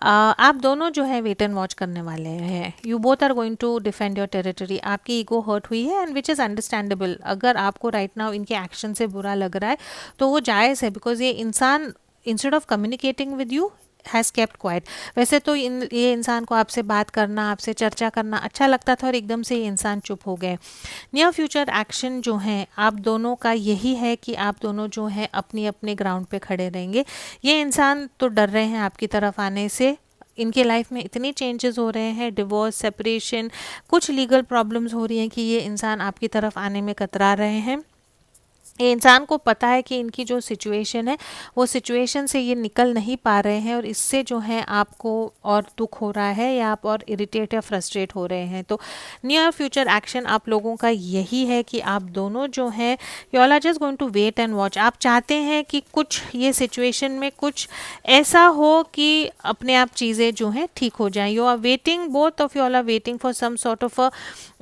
आप दोनों जो है वेट एंड वॉच करने वाले हैं। You both are going to defend your territory. आपकी ईगो हर्ट हुई है एंड विच इज़ अंडरस्टैंडेबल। अगर आपको राइट नाउ इनके एक्शन से बुरा लग रहा है तो वो जायज़ है, बिकॉज ये इंसान instead of communicating with you has kept quite. वैसे तो ये इंसान को आपसे बात करना, आपसे चर्चा करना अच्छा लगता था और एकदम से ये इंसान चुप हो गए। नियर फ्यूचर एक्शन जो है आप दोनों का यही है कि आप दोनों जो है अपनी अपने ग्राउंड पे खड़े रहेंगे। ये इंसान तो डर रहे हैं आपकी तरफ आने से। इनके लाइफ में इतनी चेंजेस हो रहे हैं, डिवोर्स, सेपरेशन, कुछ लीगल प्रॉब्लम्स हो रही हैं कि ये इंसान आपकी तरफ आने में कतरा रहे हैं। ये इंसान को पता है कि इनकी जो सिचुएशन है वो सिचुएशन से ये निकल नहीं पा रहे हैं और इससे जो है आपको और दुख हो रहा है या आप और इरिटेट या फ्रस्ट्रेट हो रहे हैं। तो नियर फ्यूचर एक्शन आप लोगों का यही है कि आप दोनों जो है you all are just going to wait and watch. आप चाहते हैं कि कुछ ये सिचुएशन में कुछ ऐसा हो कि अपने आप चीज़ें जो हैं ठीक हो जाएं। You are waiting, both of you all are waiting for some sort of a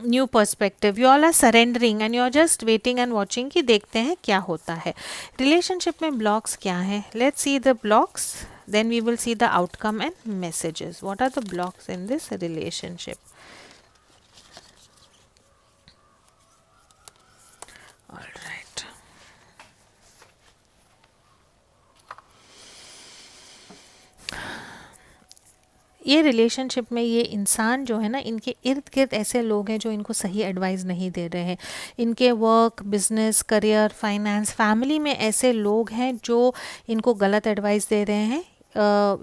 new perspective. You all are surrendering and you are just waiting and watching कि देखते हैं क्या होता है। रिलेशनशिप में ब्लॉक्स क्या हैं? Let's see the blocks, then we will see the outcome and messages. What are the blocks in this relationship? Alright, ये रिलेशनशिप में ये इंसान जो है ना, इनके इर्द गिर्द ऐसे लोग हैं जो इनको सही एडवाइस नहीं दे रहे हैं। इनके work, business, career, finance, family में ऐसे लोग हैं जो इनको गलत एडवाइस दे रहे हैं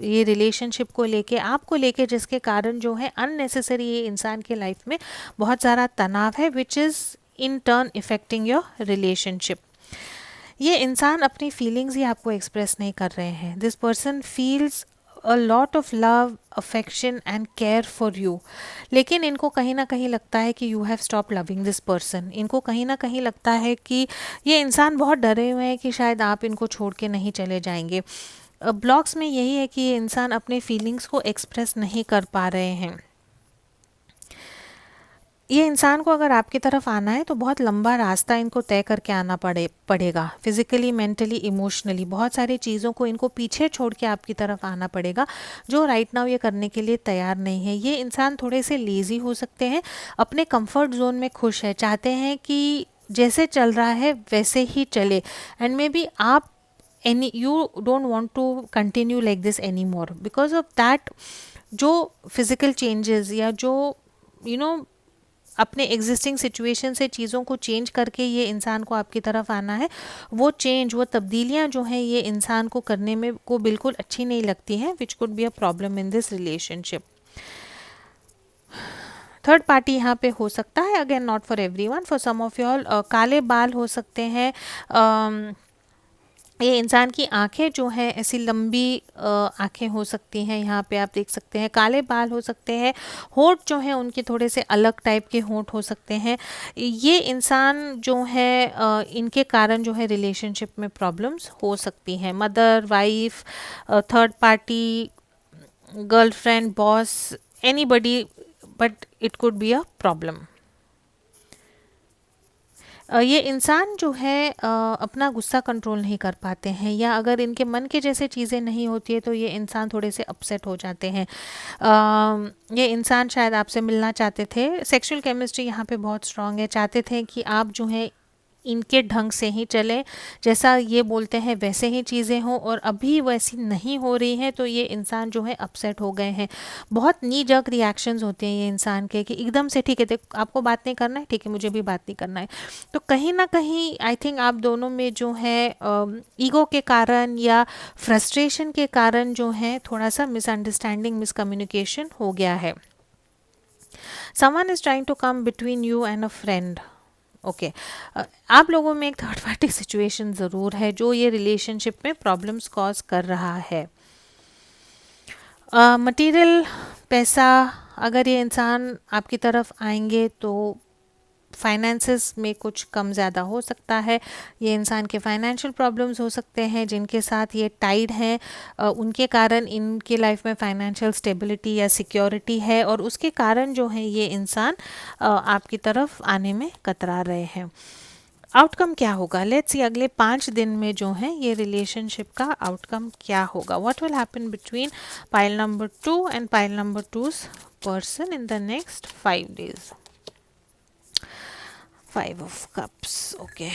ये रिलेशनशिप को लेके, आपको लेके, जिसके कारण जो है अननेसेसरी ये इंसान के लाइफ में बहुत ज़्यादा तनाव है, which is in turn affecting your relationship. ये इंसान अपनी फीलिंग्स ही आपको एक्सप्रेस नहीं कर रहे हैं। This person feels a lot of love, affection and care for you, लेकिन इनको कहीं ना कहीं लगता है कि you have stop loving this person. इनको कहीं ना कहीं लगता है कि ये इंसान बहुत डरे हुए हैं कि शायद आप इनको छोड़ के नहीं चले जाएंगे। ब्लॉक्स में यही है कि ये इंसान अपने फीलिंग्स को एक्सप्रेस नहीं कर पा रहे हैं। ये इंसान को अगर आपकी तरफ आना है तो बहुत लंबा रास्ता इनको तय करके आना पड़ेगा, फिजिकली, मेंटली, इमोशनली, बहुत सारी चीज़ों को इनको पीछे छोड़ के आपकी तरफ आना पड़ेगा, जो राइट नाउ ये करने के लिए तैयार नहीं है। ये इंसान थोड़े से लेज़ी हो सकते हैं, अपने कंफर्ट जोन में खुश है, चाहते हैं कि जैसे चल रहा है वैसे ही चले, एंड मे बी आप you don't want to continue like this anymore because of that। जो फिजिकल चेंजेस या जो यू नो अपने एग्जिस्टिंग सिचुएशन से चीज़ों को चेंज करके ये इंसान को आपकी तरफ आना है, वो चेंज, वो तब्दीलियाँ जो हैं ये इंसान को करने में को बिल्कुल अच्छी नहीं लगती हैं, which could be a problem in this relationship. Third party यहाँ पे हो सकता है, again not for everyone, for some of you all काले बाल हो सकते हैं। ये इंसान की आंखें जो हैं ऐसी लंबी आंखें हो सकती हैं, यहाँ पे आप देख सकते हैं, काले बाल हो सकते हैं, होंठ जो हैं उनके थोड़े से अलग टाइप के होंठ हो सकते हैं। ये इंसान जो है इनके कारण जो है रिलेशनशिप में प्रॉब्लम्स हो सकती हैं। Mother, wife, third party, girlfriend, boss, anybody, but it could be a problem. ये इंसान जो है अपना गुस्सा कंट्रोल नहीं कर पाते हैं, या अगर इनके मन के जैसे चीज़ें नहीं होती है तो ये इंसान थोड़े से अपसेट हो जाते हैं। ये इंसान शायद आपसे मिलना चाहते थे, सेक्सुअल केमिस्ट्री यहाँ पे बहुत स्ट्रांग है, चाहते थे कि आप जो है इनके ढंग से ही चलें, जैसा ये बोलते हैं वैसे ही चीज़ें हों, और अभी वैसी नहीं हो रही हैं तो ये इंसान जो है अपसेट हो गए हैं। बहुत नी जर्क रिएक्शंस होते हैं ये इंसान के, कि एकदम से ठीक है, देखो आपको बात नहीं करना है, ठीक है मुझे भी बात नहीं करना है। तो कहीं ना कहीं आई थिंक आप दोनों में जो है ईगो के कारण या फ्रस्ट्रेशन के कारण जो है थोड़ा सा मिसअंडरस्टैंडिंग, मिसकम्युनिकेशन हो गया है। Someone is trying to come between you and a friend. Okay, आप लोगों में एक थर्ड पार्टी सिचुएशन ज़रूर है जो ये रिलेशनशिप में प्रॉब्लम्स कॉज कर रहा है। मटेरियल, पैसा, अगर ये इंसान आपकी तरफ आएंगे तो फाइनेंसेस में कुछ कम ज़्यादा हो सकता है। ये इंसान के फाइनेंशियल प्रॉब्लम्स हो सकते हैं, जिनके साथ ये टाइड हैं, उनके कारण इनके लाइफ में फाइनेंशियल स्टेबिलिटी या सिक्योरिटी है, और उसके कारण जो है ये इंसान आपकी तरफ आने में कतरा रहे हैं। आउटकम क्या होगा, लेट्स सी अगले 5 दिन में जो है ये रिलेशनशिप का आउटकम क्या होगा। What will happen between pile number 2 and pile number 2's person in the next 5 days। 5 of cups, okay।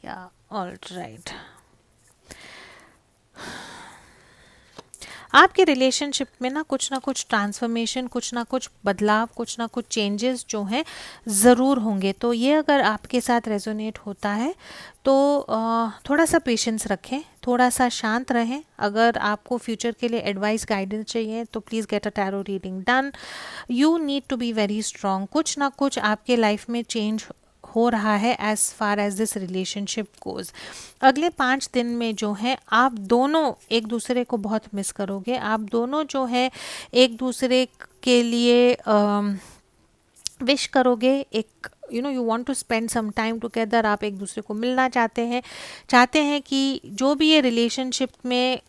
Yeah, all right। आपके रिलेशनशिप में ना कुछ ट्रांसफॉर्मेशन, कुछ ना कुछ बदलाव, कुछ ना कुछ चेंजेस जो हैं ज़रूर होंगे। तो ये अगर आपके साथ रेजोनेट होता है तो थोड़ा सा पेशेंस रखें, थोड़ा सा शांत रहें। अगर आपको फ्यूचर के लिए एडवाइस, गाइडेंस चाहिए तो please get a tarot reading done. You need to be very strong. कुछ ना कुछ आपके लाइफ में चेंज हो रहा है as far as this relationship goes. अगले 5 दिन में जो है आप दोनों एक दूसरे को बहुत मिस करोगे। आप दोनों जो है एक दूसरे के लिए विश करोगे, एक you want to spend some time together. आप एक दूसरे को मिलना चाहते हैं कि जो भी ये रिलेशनशिप में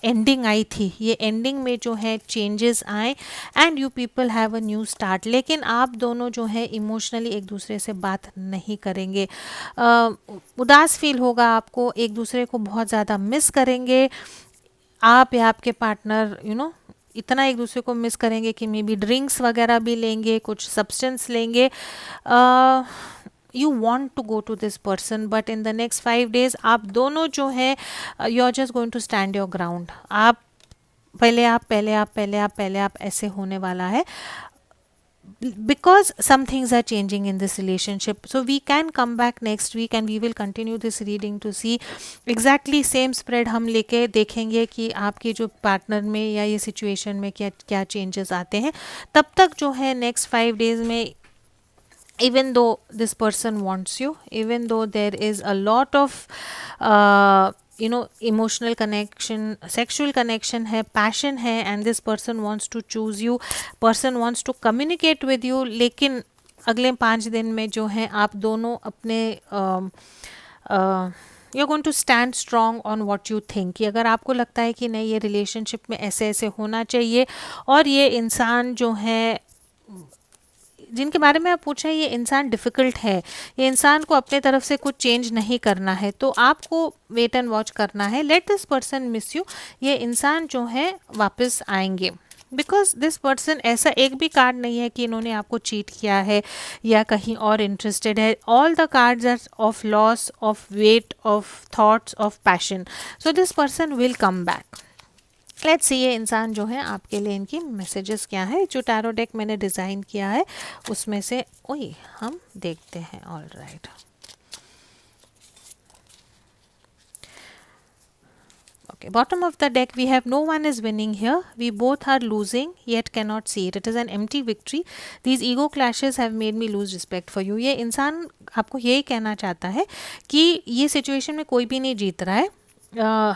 एंडिंग आई थी, ये एंडिंग में जो है चेंजेस आए and you people have a new start. लेकिन आप दोनों जो है इमोशनली एक दूसरे से बात नहीं करेंगे, उदास फील होगा आपको, एक दूसरे को बहुत ज़्यादा मिस करेंगे। आप या आपके पार्टनर इतना एक दूसरे को मिस करेंगे कि मे बी ड्रिंक्स वगैरह भी लेंगे, कुछ सब्सटेंस लेंगे। You want to go to this person, but in the next 5 days आप दोनों जो है you are just going to stand your ground. आप पहले आप ऐसे होने वाला है, because some things are changing in this relationship. So we can come back next week and we will continue this reading to see exactly same spread हम लेके देखेंगे कि आपके जो पार्टनर में या ये सिचुएशन में क्या क्या चेंजेस आते हैं। तब तक जो है नेक्स्ट 5 days में, even though this person wants you, even though there is a lot of emotional connection, sexual connection है, पैशन है, and this person wants to choose you, person wants to communicate with you. लेकिन अगले 5 दिन में जो है आप दोनों अपने you are going to stand strong on what you think, कि अगर आपको लगता है कि नहीं ये रिलेशनशिप में ऐसे ऐसे होना चाहिए, और ये इंसान जो है जिनके बारे में आप पूछ रहे हैं, ये इंसान डिफ़िकल्ट है, ये इंसान को अपने तरफ से कुछ चेंज नहीं करना है, तो आपको वेट एंड वॉच करना है। Late this person miss you, ये इंसान जो है वापस आएंगे, बिकॉज दिस पर्सन, ऐसा एक भी कार्ड नहीं है कि इन्होंने आपको चीट किया है या कहीं और इंटरेस्टेड है। All the cards are of loss, of weight, of thoughts, of passion. So this person will come back. Let's see ये इंसान जो है आपके लिए इनकी मैसेजेस क्या है। जो टैरो डेक मैंने डिज़ाइन किया है उसमें से वही हम देखते हैं। All right, okay, bottom of the deck we have no one is winning here, we both are losing yet cannot see it, it is an empty victory, these ego clashes have made me lose respect for you। ये इंसान आपको यही कहना चाहता है कि ये situation में कोई भी नहीं जीत रहा है,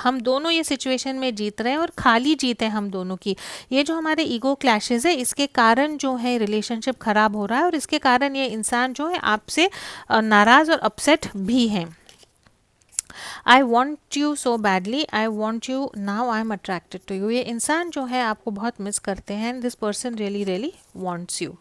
हम दोनों ये सिचुएशन में जीत रहे हैं और खाली जीत है हम दोनों की। ये जो हमारे ईगो क्लैशेस है इसके कारण जो है रिलेशनशिप ख़राब हो रहा है, और इसके कारण ये इंसान जो है आपसे नाराज़ और अपसेट भी हैं। I want you so badly, I want you now, I am attracted to you. ये इंसान जो है आपको बहुत मिस करते हैं, and this person really really wants you.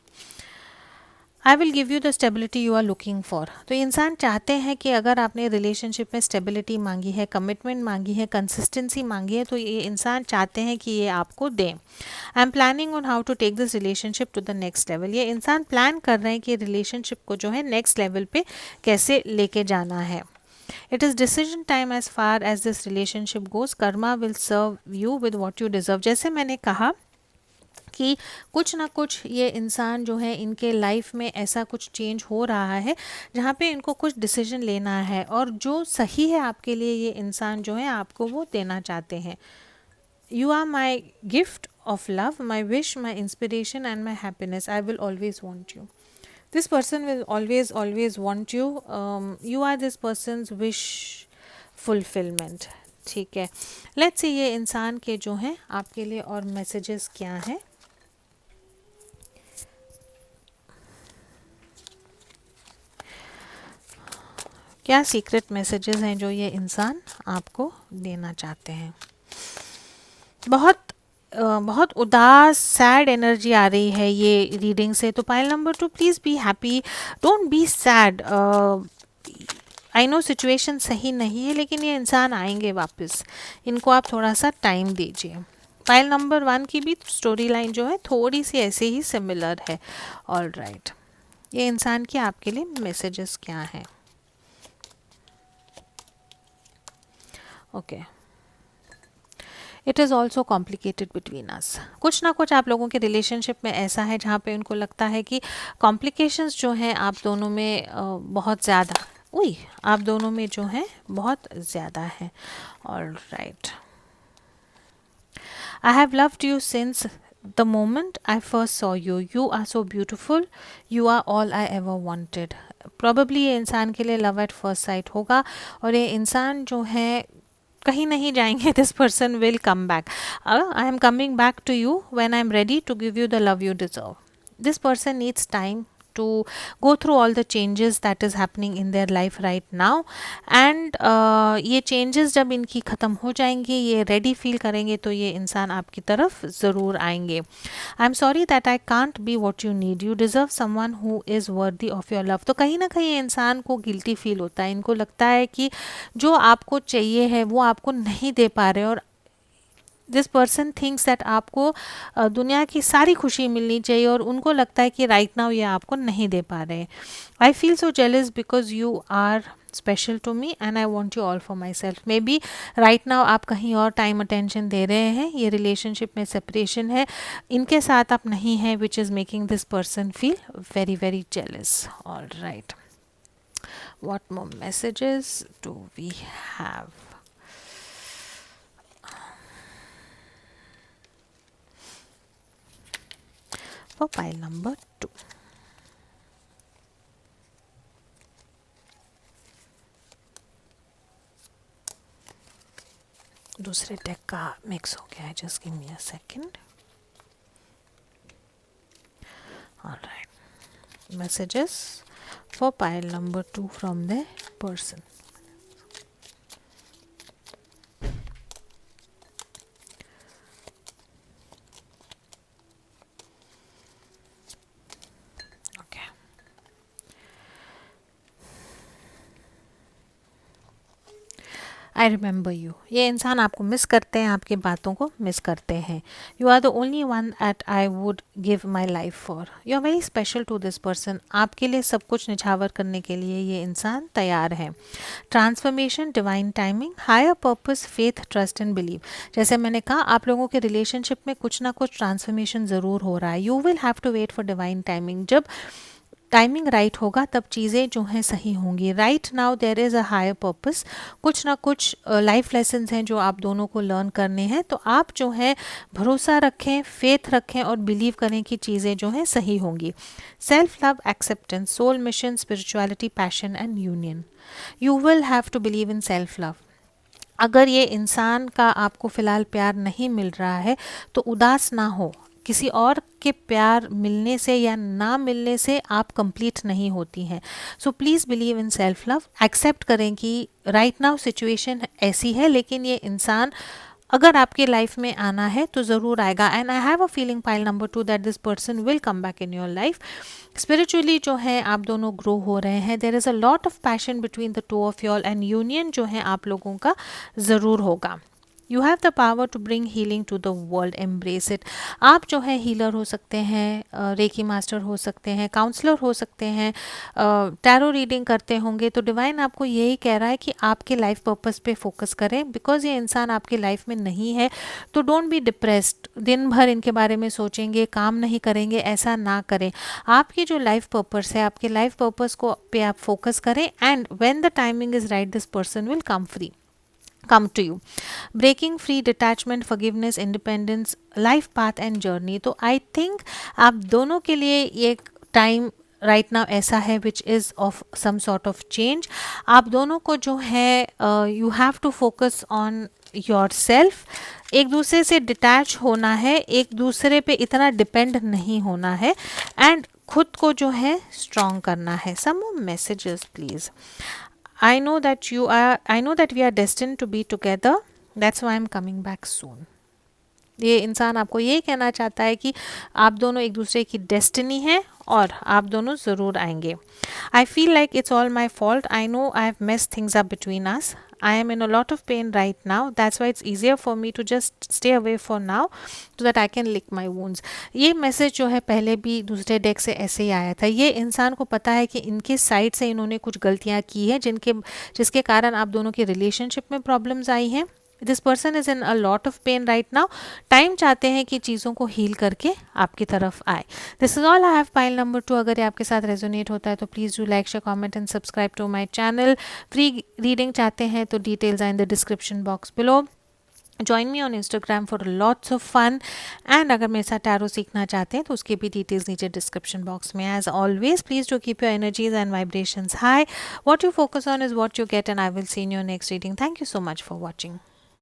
I will give you the stability you are looking for. तो इंसान चाहते हैं कि अगर आपने रिलेशनशिप में स्टेबिलिटी मांगी है, कमिटमेंट मांगी है, कंसिस्टेंसी मांगी है, तो ये इंसान चाहते हैं कि ये आपको दें। I am planning on how to take this relationship to the next level. ये इंसान प्लान कर रहे हैं कि रिलेशनशिप को जो है नेक्स्ट लेवल पे कैसे लेके जाना है। It is decision time as far as this relationship goes. Karma will serve you with what you deserve. जैसे मैंने कहा कि कुछ ना कुछ ये इंसान जो है इनके लाइफ में ऐसा कुछ चेंज हो रहा है जहाँ पे इनको कुछ डिसीजन लेना है, और जो सही है आपके लिए ये इंसान जो है आपको वो देना चाहते हैं। You are my gift of love, my wish, my inspiration and my happiness. I will always want you. This person will always want you. You are this person's wish fulfillment. ठीक है, लेट्स सी ये इंसान के जो हैं आपके लिए और मैसेजेस क्या हैं। क्या सीक्रेट मैसेजेस हैं जो ये इंसान आपको देना चाहते हैं। बहुत उदास सैड एनर्जी आ रही है ये रीडिंग से। तो pile number 2, please be happy, don't be sad. I know situation सही नहीं है, लेकिन ये इंसान आएंगे वापस, इनको आप थोड़ा सा टाइम दीजिए। पाइल नंबर 1 की भी स्टोरी लाइन जो है थोड़ी सी ऐसे ही सिमिलर है। ऑल राइट, ये इंसान की आपके लिए मैसेजेस क्या हैं। Okay, it is also complicated between us. कुछ ना कुछ आप लोगों के रिलेशनशिप में ऐसा है जहाँ पे उनको लगता है कि कॉम्प्लिकेशंस जो हैं आप दोनों में बहुत ज़्यादा, आप दोनों में जो है बहुत ज़्यादा है। All right, I have loved you since the moment I first saw you, you are so beautiful, you are all I ever wanted. Probably ये इंसान के लिए लव एट फर्स्ट साइट होगा, और ये इंसान जो है कहीं नहीं जाएंगे। This person will come back. I am coming back to you when I am ready to give you the love you deserve. This person needs time to go through all the changes that is happening in their life right now, and ये changes जब इनकी ख़त्म हो जाएंगी, ये ready feel करेंगे, तो ये इंसान आपकी तरफ ज़रूर आएंगे। I am sorry that I can't be what you need, you deserve someone who is worthy of your love. तो कहीं ना कहीं इंसान को गिल्टी फील होता है, इनको लगता है कि जो आपको चाहिए है वो आपको नहीं दे पा रहे, और दिस पर्सन थिंक्स दैट आपको दुनिया की सारी खुशी मिलनी चाहिए, और उनको लगता है कि राइट नाउ ये आपको नहीं दे पा रहे हैं। I feel so jealous because you are special to me and I want you all for myself. Maybe right now आप कहीं और टाइम अटेंशन दे रहे हैं, ये रिलेशनशिप में सेपरेशन है, इनके साथ आप नहीं हैं, which is making this person feel very very jealous. All right, what more messages do we have. For pile number 2, दूसरे डेक का मिक्स हो गया है, just give me a second. Alright, messages for pile number 2 from the person. I remember you, ये इंसान आपको miss करते हैं, आपकी बातों को मिस करते हैं। You are the only one that I would give my life for. You are very special to this person. आपके लिए सब कुछ निछावर करने के लिए ये इंसान तैयार है। Transformation, divine timing, higher purpose, faith, trust and believe. जैसे मैंने कहा, आप लोगों के रिलेशनशिप में कुछ ना कुछ ट्रांसफॉर्मेशन ज़रूर हो रहा है। You will have to wait for divine timing. जब टाइमिंग राइट होगा तब चीज़ें जो हैं सही होंगी। Right now there is a higher purpose. कुछ ना कुछ लाइफ लेसन्स हैं जो आप दोनों को लर्न करने हैं। तो आप जो है भरोसा रखें, फेथ रखें और बिलीव करें कि चीज़ें जो हैं सही होंगी। Self love, acceptance, soul mission, spirituality, passion and union. You will have to believe in self love. अगर ये इंसान का आपको फ़िलहाल प्यार नहीं मिल रहा है तो उदास ना हो। किसी और के प्यार मिलने से या ना मिलने से आप कंप्लीट नहीं होती हैं। So please believe in self love. Accept करें कि राइट नाउ सिचुएशन ऐसी है, लेकिन ये इंसान अगर आपकी लाइफ में आना है तो ज़रूर आएगा। And I have a feeling pile number 2 that this person will come back in your life. Spiritually जो है आप दोनों ग्रो हो रहे हैं। There is a lot of passion between the two of your and union जो है आप लोगों का ज़रूर होगा। You have the power to bring healing to the world, embrace it. आप जो है हीलर हो सकते हैं, रेकी मास्टर हो सकते हैं, काउंसलर हो सकते हैं, टैरो रीडिंग करते होंगे। तो डिवाइन आपको यही कह रहा है कि आपके लाइफ पर्पस पे फोकस करें। बिकॉज ये इंसान आपकी लाइफ में नहीं है तो डोंट बी डिप्रेस्ड। दिन भर इनके बारे में सोचेंगे, काम नहीं करेंगे, ऐसा ना करें। आपकी जो लाइफ पर्पस है, आपके लाइफ पर्पस को पे आप फोकस करें। And when the timing is right this person will come to you. Breaking free, detachment, forgiveness, independence, life path and journey. तो I think आप दोनों के लिए एक टाइम राइट नाउ ऐसा है which is of some sort of change. आप दोनों को जो है you have to focus on yourself. एक दूसरे से डिटैच होना है, एक दूसरे पे इतना डिपेंड नहीं होना है एंड खुद को जो है स्ट्रॉन्ग करना है। Some more messages please. I know that we are destined to be together. That's why I'm coming back soon. ये इंसान आपको ये कहना चाहता है कि आप दोनों एक दूसरे की डेस्टिनी है और आप दोनों ज़रूर आएंगे। आई feel like it's all my fault. I know I have messed things up between us. I am in a lot of pain right now. That's why it's easier for me to just stay away for now so that I can lick my wounds. ये message जो है पहले भी दूसरे deck से ऐसे ही आया था। ये इंसान को पता है कि इनके साइड से इन्होंने कुछ गलतियाँ की है जिसके कारण आप दोनों की रिलेशनशिप में प्रॉब्लम्स आई हैं। This person is in a lot of pain right now. Time चाहते हैं कि चीज़ों को हील करके आपकी तरफ आए। This is all I have pile number 2। अगर ये आपके साथ रेजोनेट होता है तो please do like, share, comment and subscribe to my channel. Free reading चाहते हैं तो details are in the description box below. Join me on Instagram for lots of fun. And अगर मेरे साथ टैरो सीखना चाहते हैं तो उसकी भी डिटेल्स नीचे डिस्क्रिप्शन बॉक्स में। As always please do keep your energies and vibrations high. What you focus on is what you get, and I will see you in your next reading. Thank you so much for watching.